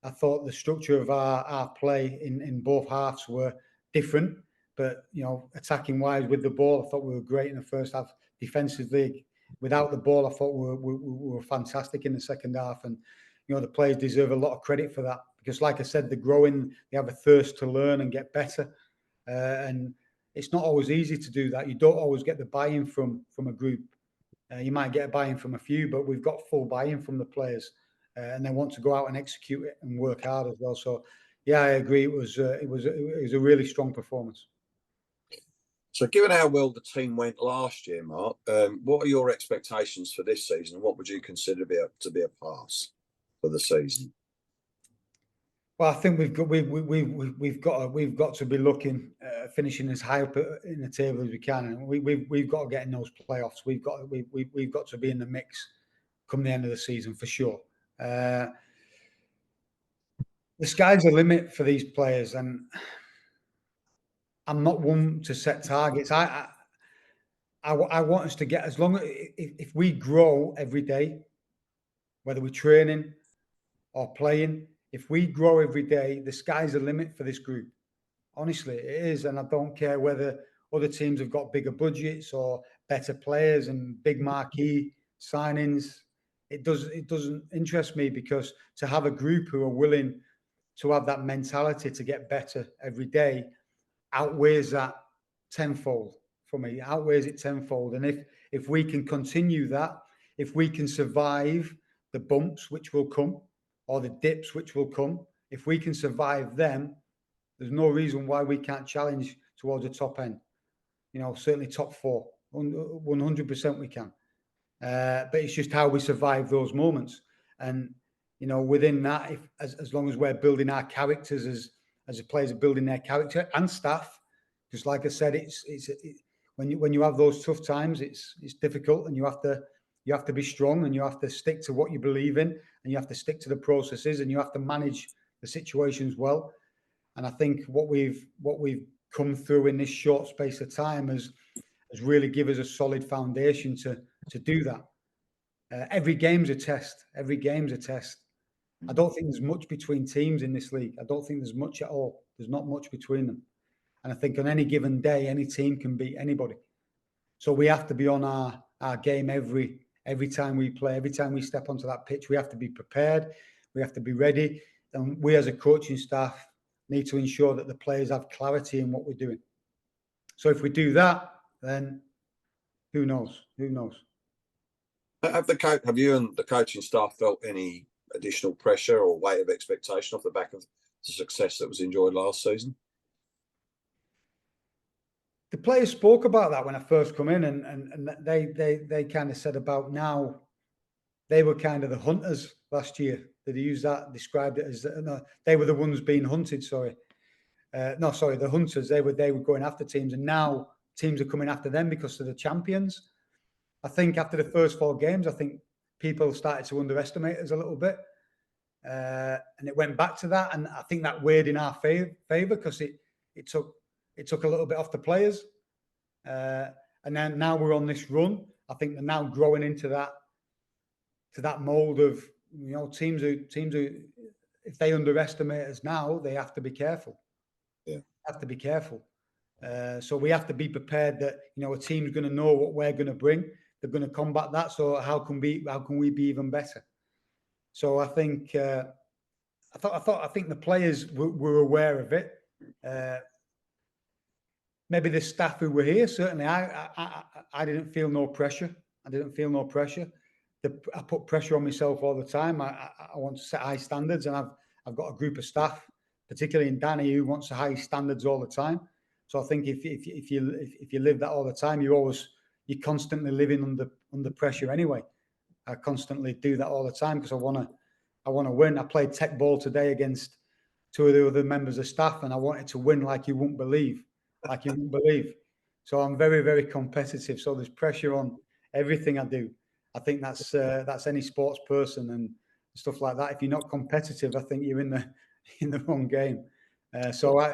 B: I thought the structure of our play in both halves were different, but attacking wise with the ball, I thought we were great in the first half. Defensively, without the ball, I thought we were fantastic in the second half, and the players deserve a lot of credit for that, because, like I said, they're growing, they have a thirst to learn and get better. And it's not always easy to do that. You don't always get the buy-in from a group. You might get a buy-in from a few, but we've got full buy-in from the players, and they want to go out and execute it and work hard as well. So, yeah, I agree. It was a really strong performance.
A: So, given how well the team went last year, Mark, what are your expectations for this season? What would you consider to be a pass for the season?
B: Well, I think we've got to be looking finishing as high up in the table as we can, and we've got to get in those playoffs. We've got to be in the mix come the end of the season for sure. The sky's the limit for these players, and I'm not one to set targets. I want us to get, as long as if we grow every day, whether we're training or playing. If we grow every day, the sky's the limit for this group. Honestly, it is. And I don't care whether other teams have got bigger budgets or better players and big marquee signings. It doesn't interest me, because to have a group who are willing to have that mentality to get better every day outweighs that tenfold for me. Outweighs it tenfold. And if we can continue that, if we can survive the bumps which will come, or the dips which will come, if we can survive them, there's no reason why we can't challenge towards the top end. Certainly top 4, 100% we can. But it's just how we survive those moments. And within that, as long as we're building our characters, as the players are building their character and staff, because like I said, when you have those tough times, it's difficult, and you have to be strong, and you have to stick to what you believe in, and you have to stick to the processes, and you have to manage the situations well. And I think what we've come through in this short space of time has has really given us a solid foundation to do that. Every game's a test. Every game's a test. I don't think there's much between teams in this league. I don't think there's much at all. There's not much between them. And I think on any given day, any team can beat anybody. So we have to be on our game every time we play, every time we step onto that pitch. We have to be prepared. We have to be ready. And we as a coaching staff need to ensure that the players have clarity in what we're doing. So if we do that, then who knows? Who knows?
A: Have you and the coaching staff felt any additional pressure or weight of expectation off the back of the success that was enjoyed last season?
B: The players spoke about that when I first come in, and they kind of said about now they were kind of the hunters last year. They used that, described it as no, they were the ones being hunted. The hunters. They were going after teams, and now teams are coming after them because they're the champions. I think after the first 4 games, I think people started to underestimate us a little bit, and it went back to that. And I think that weighed in our favour because it took a little bit off the players, and then now we're on this run. I think they're now growing into that mold of teams who if they underestimate us now, they have to be careful.
A: Yeah,
B: have to be careful. So we have to be prepared that a team's going to know what we're going to bring. They're going to combat that. So how can we be even better? So I think I think the players were aware of it. Maybe the staff who were here, certainly I didn't feel no pressure. I didn't feel no pressure. I put pressure on myself all the time. I want to set high standards, and I've got a group of staff, particularly in Danny, who wants the high standards all the time. So I think if you live that all the time, you're constantly living under pressure anyway. I constantly do that all the time because I want to win. I played tech ball today against 2 of the other members of staff, and I wanted to win like you wouldn't believe. So I'm very, very competitive. So there's pressure on everything I do. I think that's any sports person and stuff like that. If you're not competitive, I think you're in the wrong game. So I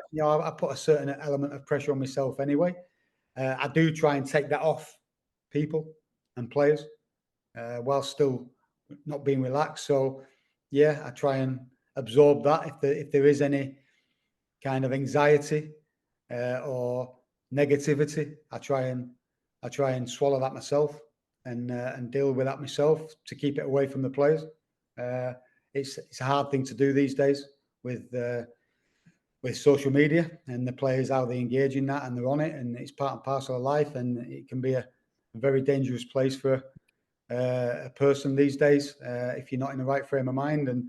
B: put a certain element of pressure on myself anyway. I do try and take that off people and players while still not being relaxed. So yeah, I try and absorb that. If there is any kind of anxiety or negativity, I try and swallow that myself and deal with that myself to keep it away from the players. It's a hard thing to do these days with social media and the players, how they engage in that, and they're on it, and it's part and parcel of life, and it can be a very dangerous place for a person these days if you're not in the right frame of mind, and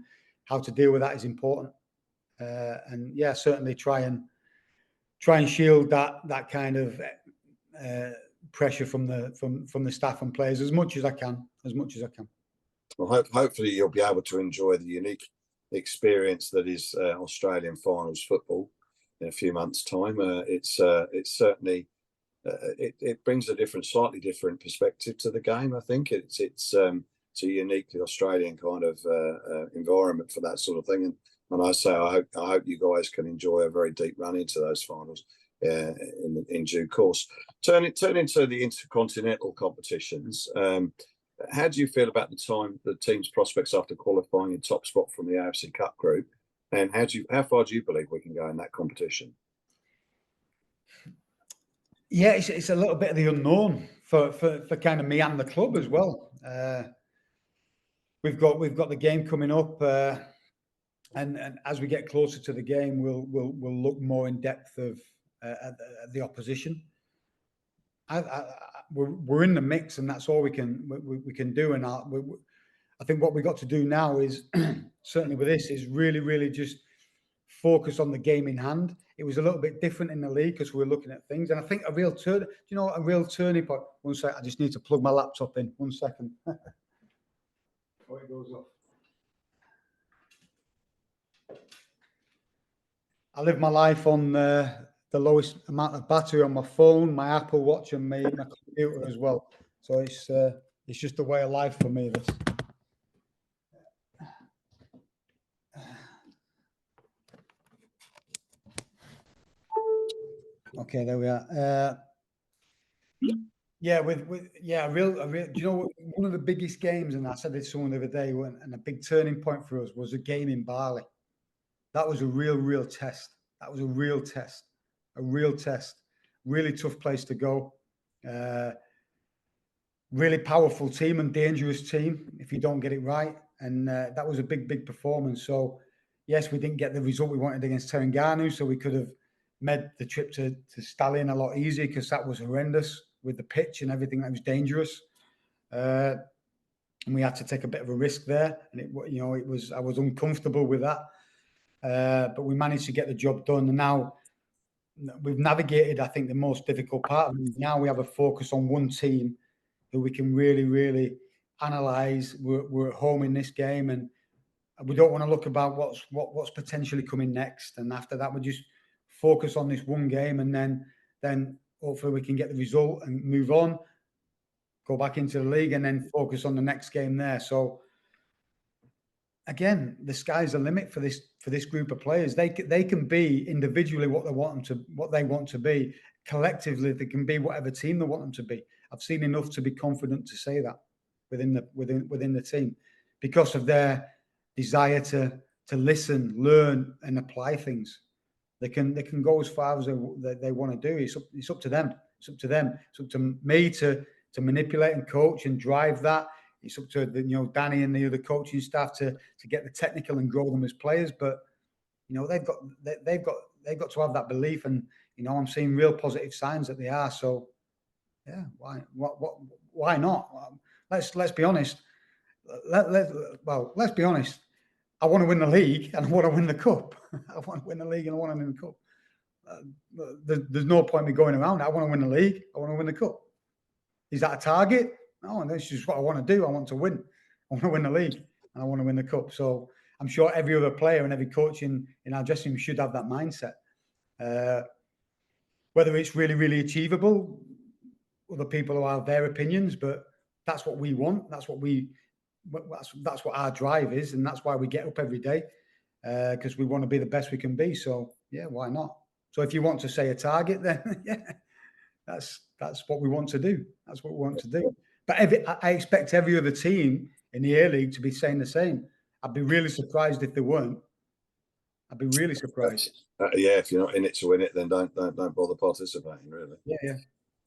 B: how to deal with that is important. And yeah, certainly try and shield that kind of pressure from the staff and players as much as I can.
A: Well, hopefully you'll be able to enjoy the unique experience that is Australian finals football in a few months' time. It's certainly it brings a slightly different perspective to the game. I think it's a uniquely Australian kind of environment for that sort of thing. And I say I hope you guys can enjoy a very deep run into those finals in due course. Turning to the intercontinental competitions. How do you feel about the team's prospects after qualifying in top spot from the AFC Cup group, and how far do you believe we can go in that competition?
B: Yeah, it's a little bit of the unknown for kind of me and the club as well. We've got the game coming up, and as we get closer to the game, we'll look more in depth of the opposition. We're in the mix, and that's all we can do. And I think what we got to do now is certainly with this is really just focus on the game in hand. It was a little bit different in the league because we're looking at things, and I think a real turning point. One sec, I just need to plug my laptop in. 1 second before it goes off. I live my life on the lowest amount of battery on my phone, my Apple Watch, and my computer as well. So it's just a way of life for me. This. Okay, there we are. Yeah, a real. Do you know what, one of the biggest games, and I said this to someone the other day, and a big turning point for us was a game in Bali. That was a real test. That was a real test. A real test. Really tough place to go. Really powerful team and dangerous team if you don't get it right. And that was a big performance. So, yes, we didn't get the result we wanted against Terengganu, so we could have made the trip to Stalin a lot easier because that was horrendous with the pitch and everything. That was dangerous. And we had to take a bit of a risk there. And I was uncomfortable with that. But we managed to get the job done. And now we've navigated, I think, the most difficult part. Now we have a focus on one team who we can really analyze. We're at home in this game, and we don't want to look about what's potentially coming next. And after that, we just focus on this one game, and then hopefully we can get the result and move on, go back into the league, and then focus on the next game there. So again, the sky's the limit for this group of players. They can be individually what they want to be. Collectively, they can be whatever team they want them to be. I've seen enough to be confident to say that within the team, because of their desire to listen, learn, and apply things. They can go as far as they want to do. It's up to them. It's up to them. It's up to me to manipulate and coach and drive that. It's up to Danny and the other coaching staff to get the technical and grow them as players. But they've got to have that belief, and I'm seeing real positive signs that they are. So yeah, why not? Let's be honest. Let's be honest. I want to win the league and I want to win the cup. I want to win the league and I want to win the cup. There's no point me going around. I want to win the league. I want to win the cup. Is that a target? No, that's just what I want to do. I want to win. I want to win the league and I want to win the cup. So I'm sure every other player and every coach in our dressing room should have that mindset. Whether it's really achievable, other people will have their opinions, but that's what we want. That's what our drive is, and that's why we get up every day, because we want to be the best we can be. So yeah, why not? So if you want to say a target, then yeah, that's what we want to do. That's what we want to do. But I expect every other team in the A League to be saying the same. I'd be really surprised if they weren't. I'd be really surprised.
A: Yeah, if you're not in it to win it, then don't bother participating. Really.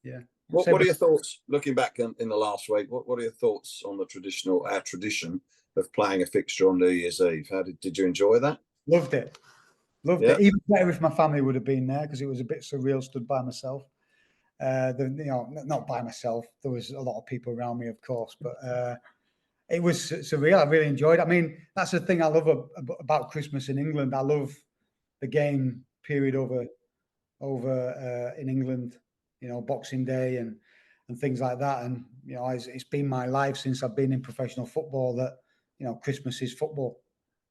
B: Yeah.
A: What are your thoughts looking back in the last week? What are your thoughts on our tradition of playing a fixture on New Year's Eve? How did you enjoy that?
B: Loved it. Even better if my family would have been there, because it was a bit surreal. Stood by myself. Not by myself. There was a lot of people around me, of course, but it was surreal. I really enjoyed it. I mean, that's the thing I love about Christmas in England. I love the game period over in England. Boxing Day and things like that. And it's been my life since I've been in professional football that Christmas is football.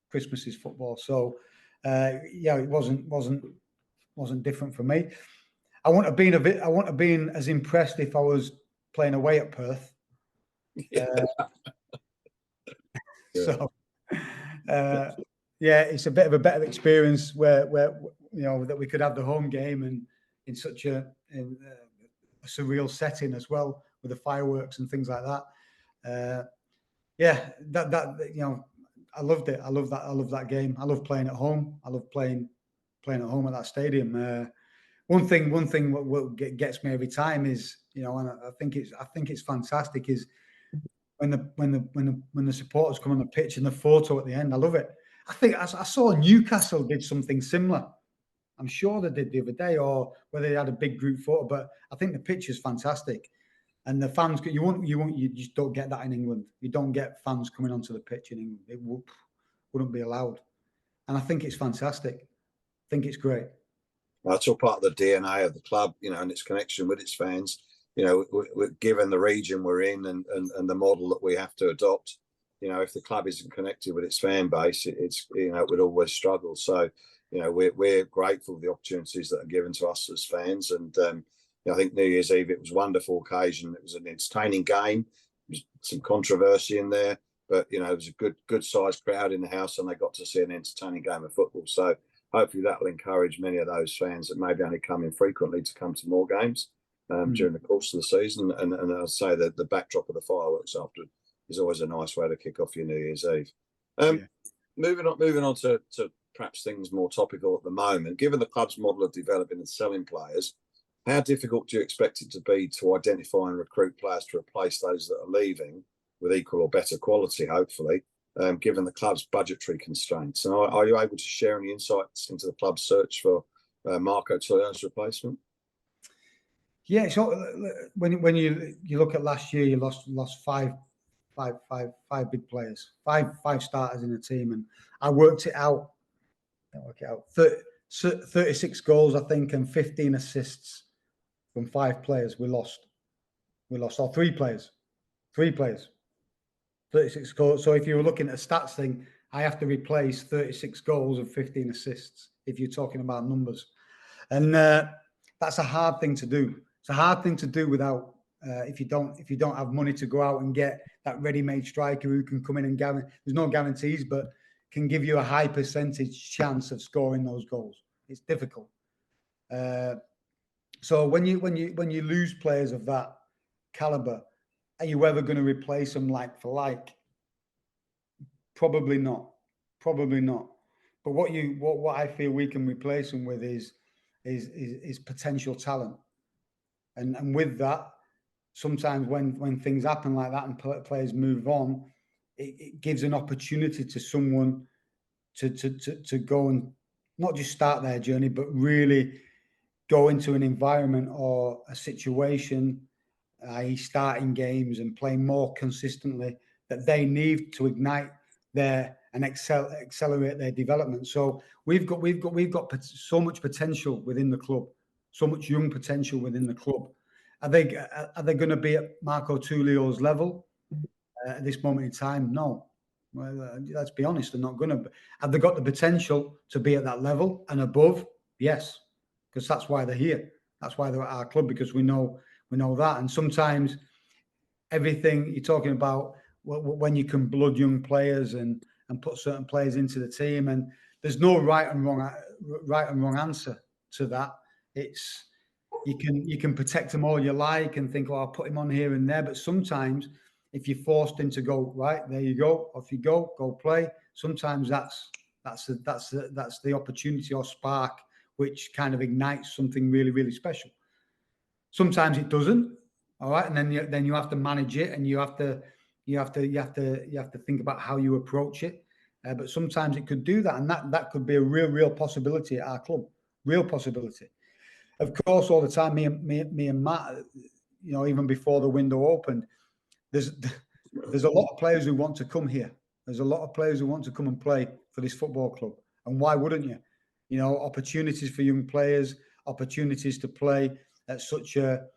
B: Christmas is football. So it wasn't different for me. I wouldn't have been as impressed if I was playing away at Perth. So it's a bit of a better experience where that we could have the home game and in such a surreal setting as well, with the fireworks and things like that. I loved it. I love that game. I love playing at home. I love playing at home at that stadium. One thing what gets me every time is, and I think it's fantastic, is when the supporters come on the pitch and the photo at the end. I love it. I think I saw Newcastle did something similar. I'm sure they did the other day, or whether they had a big group photo. But I think the picture's fantastic, and the fans. You just don't get that in England. You don't get fans coming onto the pitch in England. It wouldn't be allowed, and I think it's fantastic. I think it's great.
A: It's all part of the DNA of the club, and its connection with its fans. Given the region we're in and the model that we have to adopt, if the club isn't connected with its fan base, it would always struggle. So. We're grateful for the opportunities that are given to us as fans. And I think New Year's Eve, it was a wonderful occasion. It was an entertaining game. There was some controversy in there, but, it was a good sized crowd in the house, and they got to see an entertaining game of football. So hopefully that will encourage many of those fans that maybe only come in frequently to come to more games. during the course of the season. And I'd say that the backdrop of the fireworks after is always a nice way to kick off your New Year's Eve. Moving on to perhaps things more topical at the moment. Given the club's model of developing and selling players, how difficult do you expect it to be to identify and recruit players to replace those that are leaving with equal or better quality, hopefully, given the club's budgetary constraints? And are you able to share any insights into the club's search for Marco Tulio's replacement?
B: Yeah, so when you look at last year, you lost five big players, five starters in the team, and I worked it out. 36 goals, I think, and 15 assists from 5 players. We lost, or 3 players. 36 goals. So if you were looking at a stats thing, I have to replace 36 goals and 15 assists if you're talking about numbers, and that's a hard thing to do. It's a hard thing to do without if you don't have money to go out and get that ready-made striker who can come in and guarantee. There's no guarantees, but can give you a high percentage chance of scoring those goals. It's difficult. So when you lose players of that caliber, are you ever going to replace them like for like? Probably not. But what I feel we can replace them with is potential talent, and with that, sometimes when things happen like that and players move on, it gives an opportunity to someone to go and not just start their journey, but really go into an environment or a situation, i.e. starting games and playing more consistently, that they need to ignite and accelerate their development. So we've got so much potential within the club, so much young potential within the club. Are they going to be at Marco Tulio's level at this moment in time? No. Well, let's be honest, they're not going to. Have they got the potential to be at that level and above? Yes, because that's why they're here. That's why they're at our club, because we know that. And sometimes everything you're talking about, when you can blood young players and put certain players into the team, and there's no right and wrong answer to that. It's you can protect them all you like and think, oh, I'll put him on here and there, but sometimes if you're forced into go, right, there you go, off you go play. Sometimes that's the opportunity or spark which kind of ignites something really, really special. Sometimes it doesn't, all right, and then you have to manage it, and you have to think about how you approach it. But sometimes it could do that, and that could be a real possibility at our club, real possibility. Of course, all the time, me and Matt, even before the window opened, there's a lot of players who want to come here. There's a lot of players who want to come and play for this football club. And why wouldn't you? Opportunities for young players, opportunities to play at such a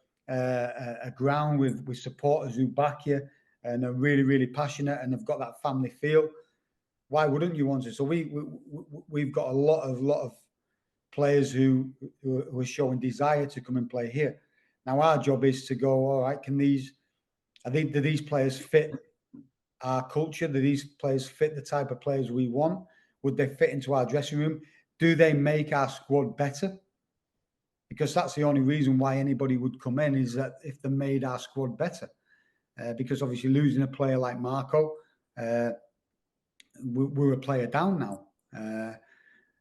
B: ground with supporters who back you and are really, really passionate and have got that family feel. Why wouldn't you want to? So we've got a lot of players who are showing desire to come and play here. Now our job is to go, all right, do these players fit our culture? Do these players fit the type of players we want? Would they fit into our dressing room? Do they make our squad better? Because that's the only reason why anybody would come in, is that if they made our squad better. Because obviously losing a player like Marco, we're a player down now.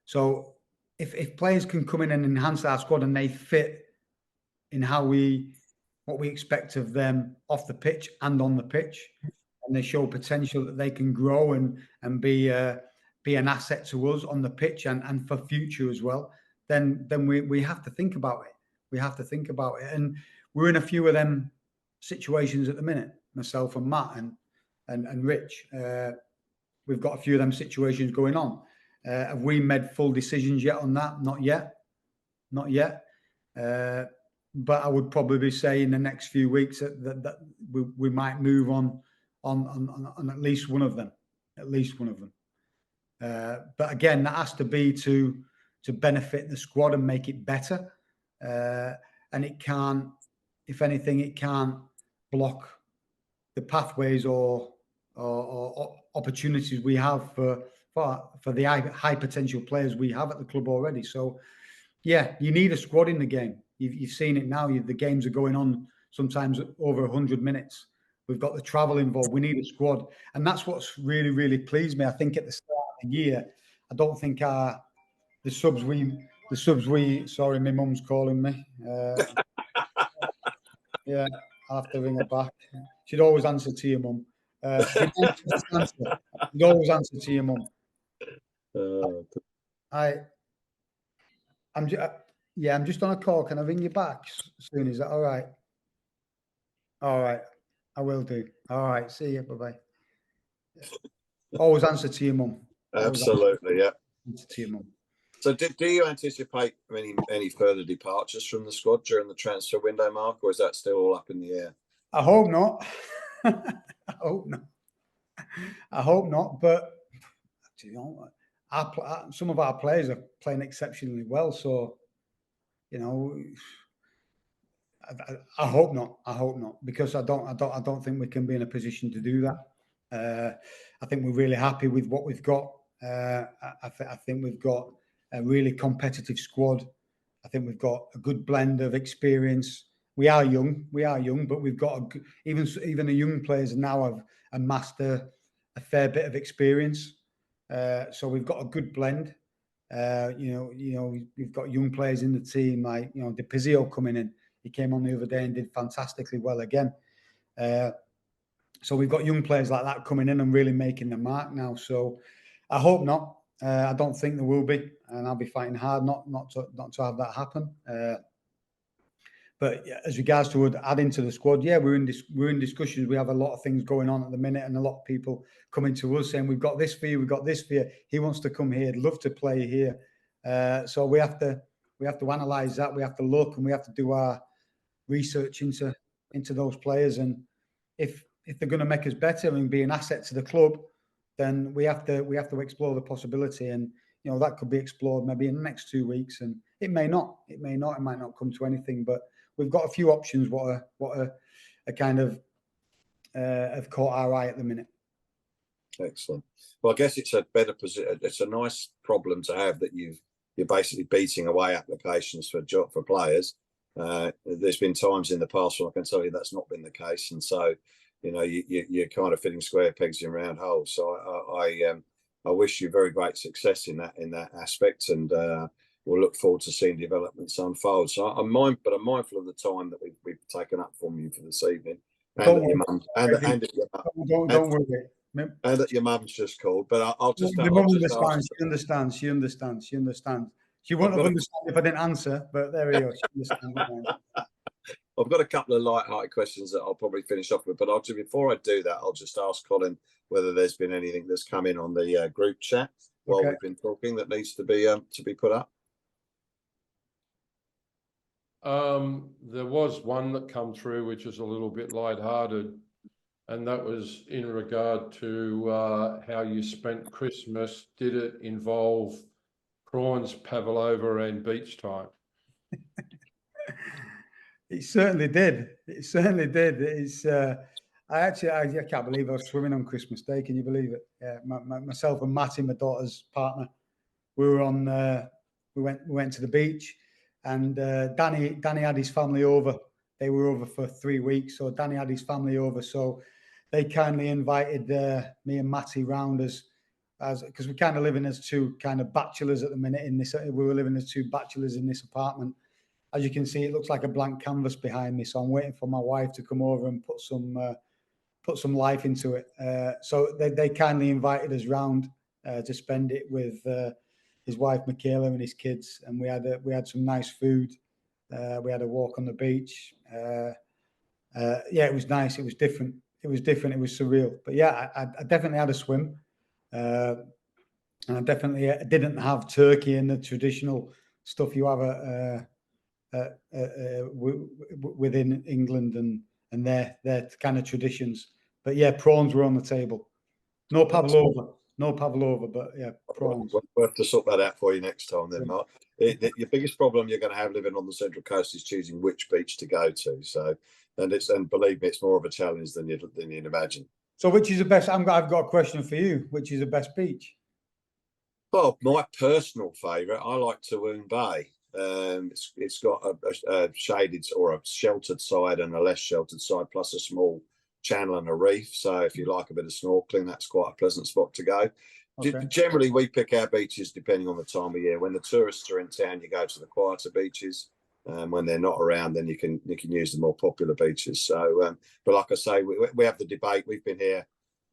B: So if players can come in and enhance our squad and they fit in what we expect of them off the pitch and on the pitch, and they show potential that they can grow and be an asset to us on the pitch and for future as well, then we have to think about it. We have to think about it. And we're in a few of them situations at the minute, myself and Matt and Rich. We've got a few of them situations going on. Have we made full decisions yet on that? Not yet. But I would probably say in the next few weeks that we might move on at least one of them. But again, that has to be to benefit the squad and make it better. And it can't, if anything, it can't block the pathways or opportunities we have for the high potential players we have at the club already. So, yeah, you need a squad in the game. You've seen it now. The games are going on sometimes over 100 minutes. We've got the travel involved. We need a squad, and that's what's really, really pleased me. I think at the start of the year, I don't think the subs we. Sorry, my mum's calling me. Yeah, I'll have to ring her back. She'd always answer to your mum. She'd always answer to your mum. I'm just on a call. Can I ring you back soon? Is that all right? All right, I will do. All right, see you. Bye-bye. Always answer to your mum.
A: Absolutely, yeah.
B: Answer to your mum.
A: So do you anticipate any further departures from the squad during the transfer window, Mark, or is that still all up in the air?
B: I hope not. I hope not. I hope not. But you know, some of our players are playing exceptionally well. So, you know, I hope not. I hope not, because I don't think we can be in a position to do that. I think we're really happy with what we've got. I think we've got a really competitive squad. I think we've got a good blend of experience. We are young, but we've got even the young players now have amassed a fair bit of experience. So we've got a good blend. We've got young players in the team, like De Pizio coming in. He came on the other day and did fantastically well again. So we've got young players like that coming in and really making the mark now. So I hope not. I don't think there will be, and I'll be fighting hard not to have that happen. But as regards to adding to the squad, yeah, we're in discussions. We have a lot of things going on at the minute, and a lot of people coming to us saying, "We've got this for you. We've got this for you. He wants to come here. He'd love to play here." So we have to analyse that. We have to look, and we have to do our research into those players. And if they're going to make us better and be an asset to the club, then we have to explore the possibility. And that could be explored maybe in the next 2 weeks, and it may not. It might not come to anything, but we've got a few options. What are kind of have caught our eye at the minute.
A: Excellent. Well, I guess it's a better position. It's a nice problem to have that you're basically beating away applications for players. There's been times in the past when I can tell you that's not been the case, and so you're kind of fitting square pegs in round holes. So I wish you very great success in that aspect, and we'll look forward to seeing developments unfold. So I'm mindful of the time that we've taken up from you for this evening, and that your mum's just called. But I'll just.
B: My mum understands. She understands. She wouldn't have understood if I didn't answer, but there we go. She understands.
A: I've got a couple of light-hearted questions that I'll probably finish off with, but before I do that, I'll just ask Colin whether there's been anything that's come in on the group chat while we've been talking that needs to be put up.
C: There was one that come through which is a little bit light-hearted, and that was in regard to how you spent Christmas. Did it involve prawns, pavlova, and beach time?
B: It certainly did. I can't believe I was swimming on Christmas Day. Can you believe it? Yeah, myself and Matty, my daughter's partner, we went to the beach, and Danny had his family over. They were over for 3 weeks, so Danny had his family over. So they kindly invited me and Matty round as because we're kind of living as two kind of bachelors at the minute in this. We were living as two bachelors in this apartment. As you can see, it looks like a blank canvas behind me. So I'm waiting for my wife to come over and put some life into it. So they kindly invited us round to spend it with his wife Michaela and his kids, and we had some nice food. We had a walk on the beach. It was nice. It was different. It was surreal. But yeah, I definitely had a swim, and I definitely didn't have turkey and the traditional stuff you have within England and their kind of traditions. But yeah, prawns were on the table. No pavlova, but yeah, prawns.
A: We'll have to sort that out for you next time then, Mark. Your biggest problem you're going to have living on the Central Coast is choosing which beach to go to. So, and believe me, it's more of a challenge than you'd imagine.
B: So which is the best? I've got a question for you. Which is the best beach?
A: Well, my personal favourite, I like Tawoon Bay. It's got a shaded or a sheltered side and a less sheltered side, plus a small channel and a reef. So if you like a bit of snorkeling, that's quite a pleasant spot to go.
B: Okay.
A: Generally, we pick our beaches depending on the time of year. When the tourists are in town, you go to the quieter beaches. When they're not around, then you can use the more popular beaches. So, but like I say, we have the debate. We've been here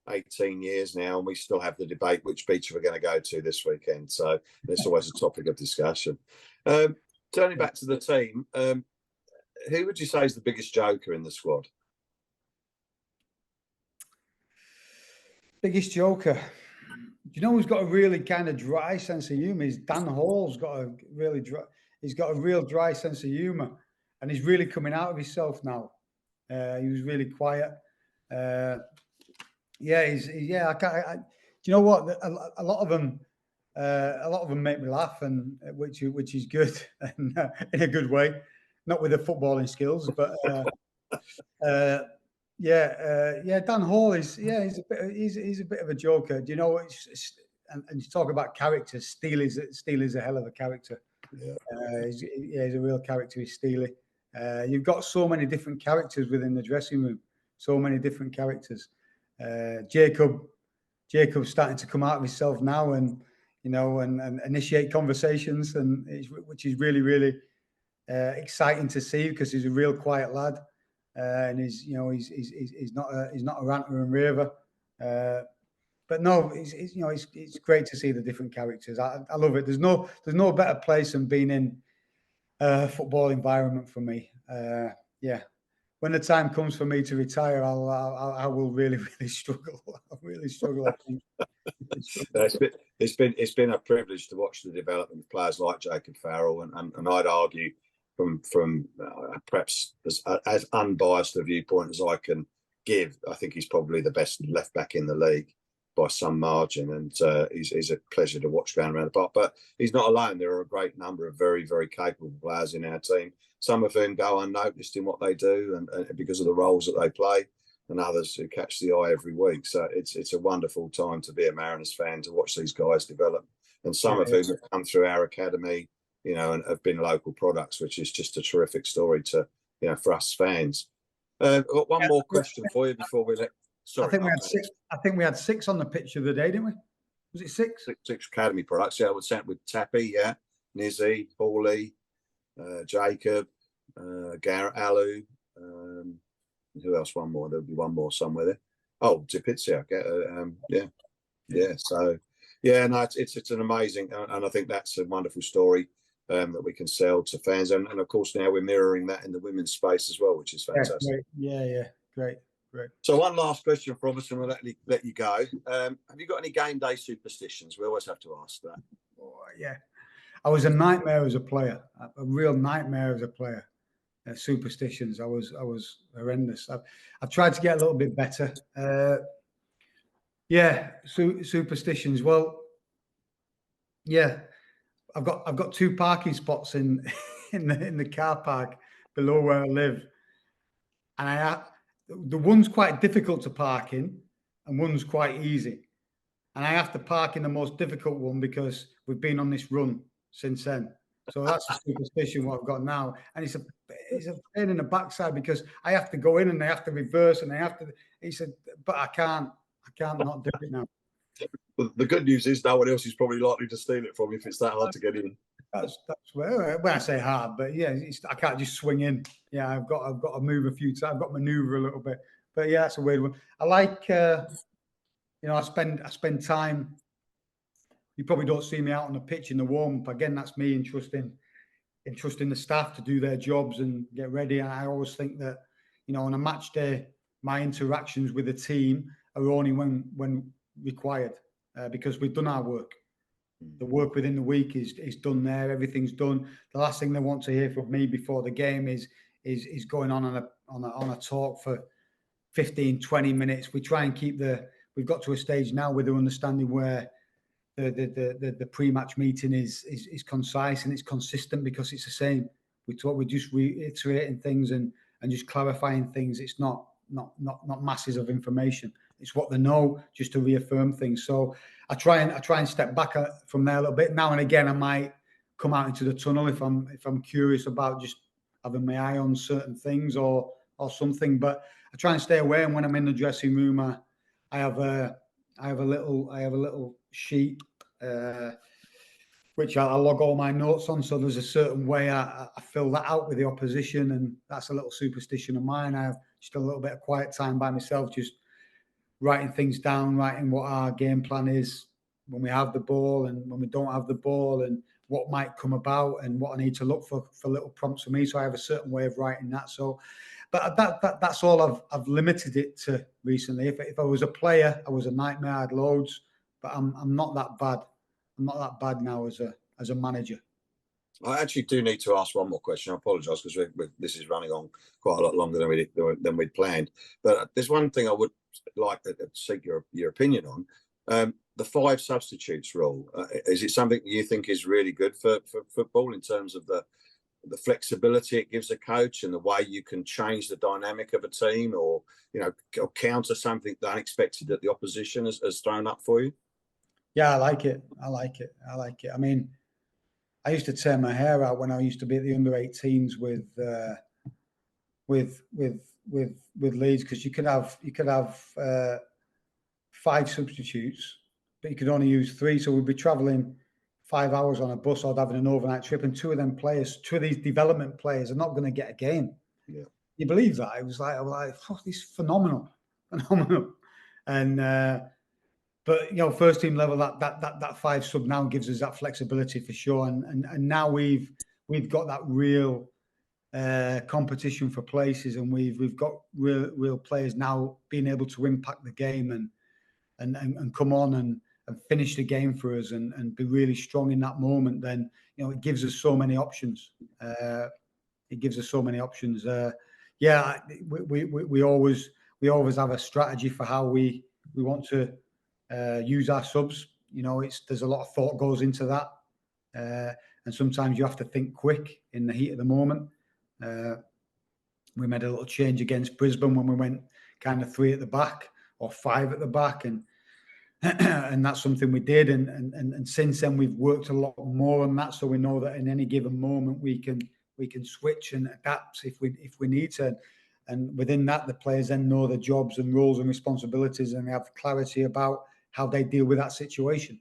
A: 18 years now, and we still have the debate which beach we're going to go to this weekend. So it's always a topic of discussion. Turning back to the team, who would you say is the biggest joker in the squad?
B: Biggest joker. You know who's got a really kind of dry sense of humour? Is Dan Hall's got a really dry. He's got a real dry sense of humour, and he's really coming out of himself now. He was really quiet. Yeah, I can't. Do you know what? A lot of them make me laugh, and which is good, and in a good way, not with the footballing skills, but yeah. Dan Hall is he's a bit of a joker. Do you know? And you talk about characters. Steely is a hell of a character.
A: Yeah.
B: He's a real character. He's Steely. You've got so many different characters within the dressing room. So many different characters. Jacob's starting to come out of himself now, and and initiate conversations, and which is really, really exciting to see, because he's a real quiet lad, and he's not a ranter and raver. But no, it's great to see the different characters. I love it. There's no better place than being in a football environment for me. Yeah. When the time comes for me to retire, I will really, really struggle. I'll really struggle, I think.
A: It's been a privilege to watch the development of players like Jacob Farrell, and I'd argue from perhaps as unbiased a viewpoint as I can give, I think he's probably the best left back in the league by some margin, and he's a pleasure to watch going around the park. But he's not alone. There are a great number of very, very capable players in our team, some of whom go unnoticed in what they do, and because of the roles that they play, and others who catch the eye every week. So it's a wonderful time to be a Mariners fan, to watch these guys develop, and some of whom have come through our academy, and have been local products, which is just a terrific story to for us fans. I've got one more question for you before we let. Sorry,
B: I think we had six on the pitch the other day, didn't we? Was it six?
A: Six academy products. Yeah, I would say with Tappy, Nizzy, Hawley, Jacob, Garrett Alu. Who else? One more. There'll be one more somewhere there. Oh, Tipizia. Yeah. So, no, it's an amazing, and I think that's a wonderful story that we can sell to fans, and of course now we're mirroring that in the women's space as well, which is fantastic.
B: Yeah, great.
A: So one last question from us, and we'll let you go. Have you got any game day superstitions? We always have to ask that.
B: Oh, yeah, I was a nightmare as a player, a real nightmare as a player. Superstitions, I was horrendous. I've tried to get a little bit better. Superstitions. Well, yeah, I've got two parking spots in the car park below where I live, and the one's quite difficult to park in, and one's quite easy. And I have to park in the most difficult one because we've been on this run since then. So that's a superstition what I've got now, and it's a pain in the backside because I have to go in and I have to reverse and I have to. He said, but I can't not do it now.
A: Well, the good news is no one else is probably likely to steal it from you if it's that hard to get in.
B: That's where when I say hard, but yeah, I can't just swing in. Yeah, I've got to move a few times. I've got to maneuver a little bit. But yeah, that's a weird one. I like I spend time. You probably don't see me out on the pitch in the warm-up. Again, that's me entrusting the staff to do their jobs and get ready. And I always think that, on a match day, my interactions with the team are only when required, because we've done our work. The work within the week is done there. Everything's done. The last thing they want to hear from me before the game is going on a talk for 15, 20 minutes. We try and we've got to a stage now where they're understanding where the pre-match meeting is concise and it's consistent, because it's the same. We're just reiterating things and just clarifying things. It's not masses of information. It's what they know, just to reaffirm things. So I try and step back from there a little bit. Now and again, I might come out into the tunnel if I'm curious about just having my eye on certain things or something. But I try and stay away. And when I'm in the dressing room, I have a little sheet which I log all my notes on. So there's a certain way I fill that out with the opposition, and that's a little superstition of mine. I have just a little bit of quiet time by myself, just writing things down, writing what our game plan is when we have the ball and when we don't have the ball, and what might come about and what I need to look for little prompts for me. So I have a certain way of writing that. So, but that's all I've limited it to recently. If I was a player, I was a nightmare. I had loads, but I'm not that bad. I'm not that bad now as a manager.
A: I actually do need to ask one more question. I apologise because this is running on quite a lot longer than we'd planned. But there's one thing I would like to seek your opinion on. The 5 substitutes rule. Is it something you think is really good for football in terms of the flexibility it gives a coach and the way you can change the dynamic of a team, or or counter something unexpected that the opposition has thrown up for you?
B: Yeah, I like it. I mean, I used to tear my hair out when I used to be at the under-18s with Leeds, because you could have 5 substitutes, but you could only use 3. So we'd be traveling 5 hours on a bus or having an overnight trip, and 2 of these development players are not going to get a game.
A: Yeah,
B: you believe that? I was like, oh, this is phenomenal. And but first team level, that 5 sub now gives us that flexibility for sure. And now we've got that real competition for places, and we've got real players now being able to impact the game and come on and finish the game for us and be really strong in that moment. Then it gives us so many options. Yeah, we always have a strategy for how we want to use our subs. There's a lot of thought goes into that, and sometimes you have to think quick in the heat of the moment. We made a little change against Brisbane when we went kind of 3 at the back or 5 at the back, and that's something we did. And since then we've worked a lot more on that, so we know that in any given moment we can switch and adapt if we need to. And within that, the players then know their jobs and roles and responsibilities, and they have clarity about how they deal with that situation.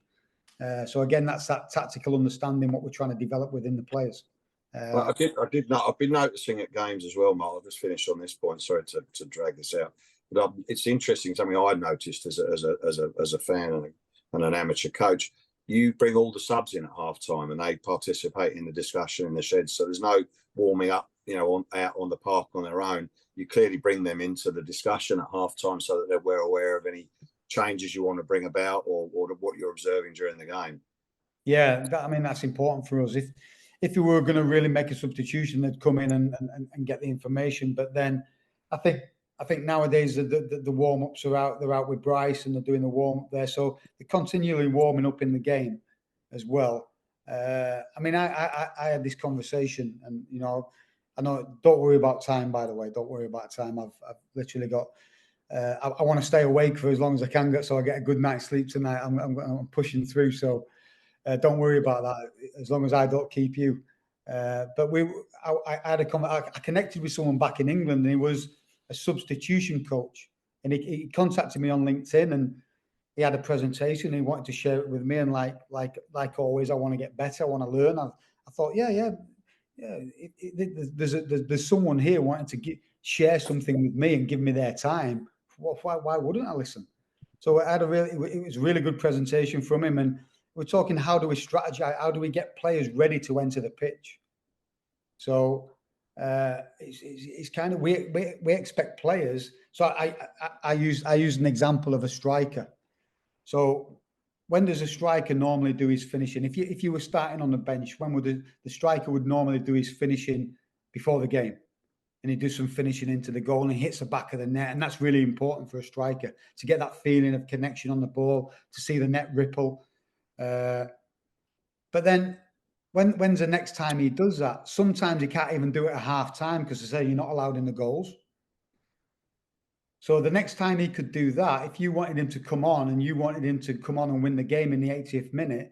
B: So again, that's that tactical understanding what we're trying to develop within the players.
A: Well, I've been noticing at games as well, Mark. I'll just finish on this point. Sorry to drag this out, but it's interesting. Something I noticed as a fan and an amateur coach. You bring all the subs in at half time, and they participate in the discussion in the sheds. So there's no warming up, out on the park on their own. You clearly bring them into the discussion at half time so that they're well aware of any changes you want to bring about or what you're observing during the game.
B: Yeah, that's important for us. If we were going to really make a substitution, they'd come in and get the information. But then I think nowadays the warm ups are out. They're out with Bryce and they're doing the warm up there, so they're continually warming up in the game as well. I had this conversation, and I know. Don't worry about time, by the way. Don't worry about time. I've literally got. I want to stay awake for as long as I can, so I get a good night's sleep tonight. I'm pushing through, so don't worry about that. As long as I don't keep you. But I connected with someone back in England, and he was a substitution coach, and he contacted me on LinkedIn, and he had a presentation. He wanted to share it with me, and like always, I want to get better. I want to learn. I thought, yeah. There's someone here wanting to share something with me and give me their time. Why wouldn't I listen? So it was a really good presentation from him, and we're talking how do we strategize, how do we get players ready to enter the pitch. So it's kind of we expect players. So I use an example of a striker. So when does a striker normally do his finishing? If you were starting on the bench, when would the striker would normally do his finishing before the game? And he does some finishing into the goal and he hits the back of the net. And that's really important for a striker to get that feeling of connection on the ball, to see the net ripple. But then when's the next time he does that? Sometimes he can't even do it at half time because they say you're not allowed in the goals. So the next time he could do that, if you wanted him to come on and you wanted him to come on and win the game in the 80th minute,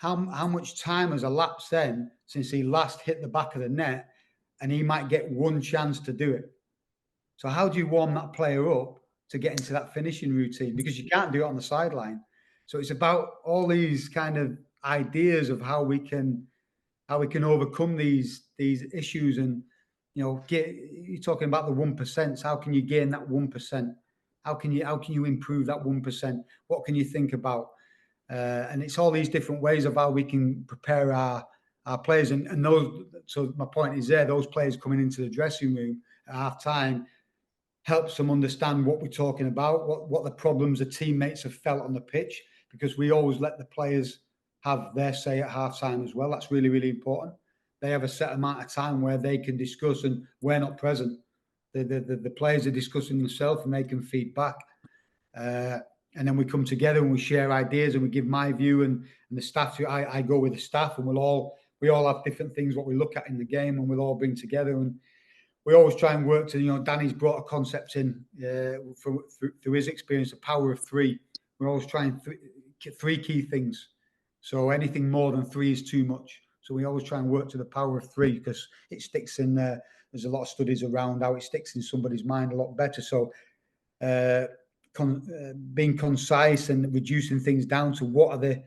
B: how much time has elapsed then since he last hit the back of the net, and he might get one chance to do it. So how do you warm that player up to get into that finishing routine? Because you can't do it on the sideline. So it's about all these kind of ideas of how we can overcome these issues. And you're talking about the 1%. How can you gain that 1%? How can you improve that 1%? What can you think about? And it's all these different ways of how we can prepare our players. And those. So my point is there. Those players coming into the dressing room at half time helps them understand what we're talking about, what the problems the teammates have felt on the pitch, because we always let the players have their say at half time as well. That's really, really important. They have a set amount of time where they can discuss, and we're not present. The players are discussing themselves and they can feed back. And then we come together and we share ideas and we give my view, and the staff. I go with the staff, and we all have different things what we look at in the game, and we'll all bring together. And we always try and work to, Danny's brought a concept in through his experience, the power of three. We're always trying three key things. So anything more than three is too much. So we always try and work to the power of three, because it sticks in there. There's a lot of studies around how it sticks in somebody's mind a lot better. So being concise and reducing things down to what are the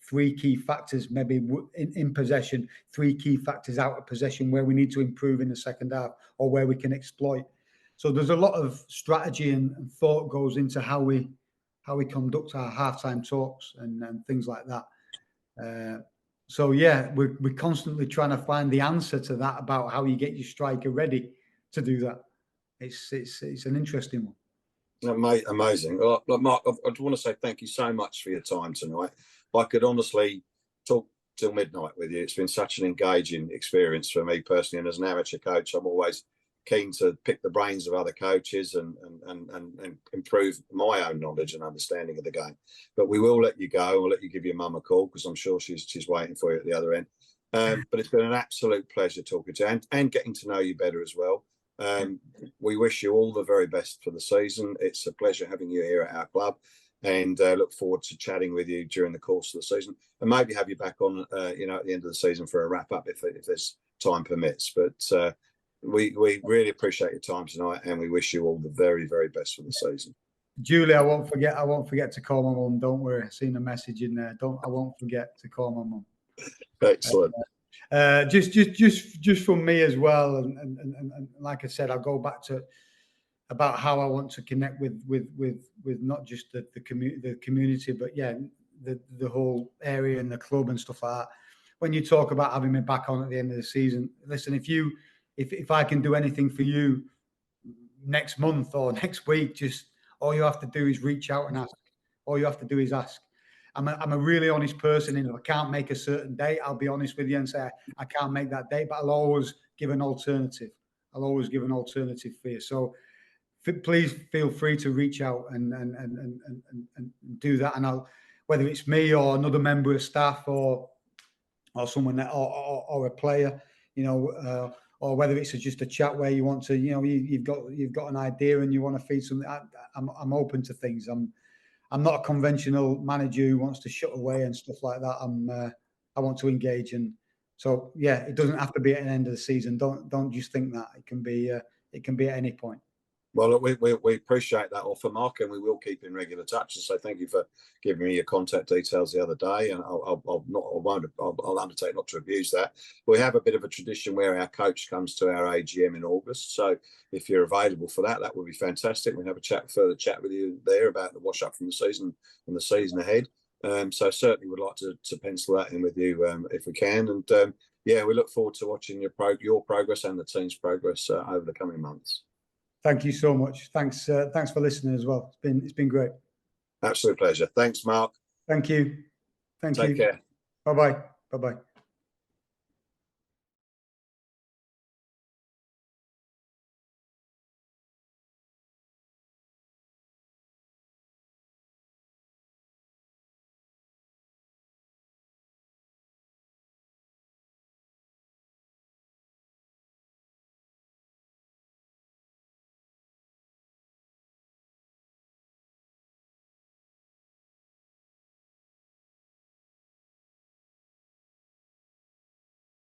B: three key factors, maybe in possession, three key factors out of possession where we need to improve in the second half, or where we can exploit. So there's a lot of strategy and thought goes into how we conduct our halftime talks and things like that. So yeah, we're constantly trying to find the answer to that, about how you get your striker ready to do that. It's an interesting one.
A: Amazing. Mark, I want to say thank you so much for your time tonight. I could honestly talk till midnight with you. It's been such an engaging experience for me personally, and as an amateur coach, I'm always keen to pick the brains of other coaches and improve my own knowledge and understanding of the game. But we will let you go. We'll let you give your mum a call, because I'm sure she's waiting for you at the other end. But it's been an absolute pleasure talking to you and getting to know you better as well. We wish you all the very best for the season. It's a pleasure having you here at our club, and look forward to chatting with you during the course of the season, and maybe have you back on at the end of the season for a wrap up if there's time permits. But we really appreciate your time tonight, and we wish you all the very, very best for the season.
B: Julie, I won't forget to call my mum. Don't worry, I've seen a message in there. I won't forget to call my mum.
A: Excellent.
B: Just from me as well, and like I said, I'll go back to about how I want to connect with not just the community, but yeah, the whole area and the club and stuff like that. When you talk about having me back on at the end of the season, listen, if I can do anything for you next month or next week, just all you have to do is reach out and ask. All you have to do is ask. I'm a really honest person, and if I can't make a certain date, I'll be honest with you and say I can't make that date, but I'll always give an alternative. I'll always give an alternative for you. So please feel free to reach out and do that. And whether it's me or another member of staff or someone or a player, or whether it's just a chat where you want to, you've got an idea and you want to feed something. I'm open to things. I'm not a conventional manager who wants to shut away and stuff like that. I want to engage, and so yeah, it doesn't have to be at the end of the season. Don't just think that it can be at any point.
A: Well, look, we appreciate that offer, Mark, and we will keep in regular touch. So thank you for giving me your contact details the other day, and I'll undertake not to abuse that. We have a bit of a tradition where our coach comes to our AGM in August. So if you're available for that, that would be fantastic. We'll have a further chat with you there about the wash up from the season and the season ahead. So certainly would like to pencil that in with you if we can. And yeah, we look forward to watching your progress and the team's progress over the coming months.
B: Thank you so much. Thanks for listening as well. It's been great.
A: Absolute pleasure. Thanks, Mark.
B: Thank you.
A: Take care.
B: Bye-bye. Bye-bye.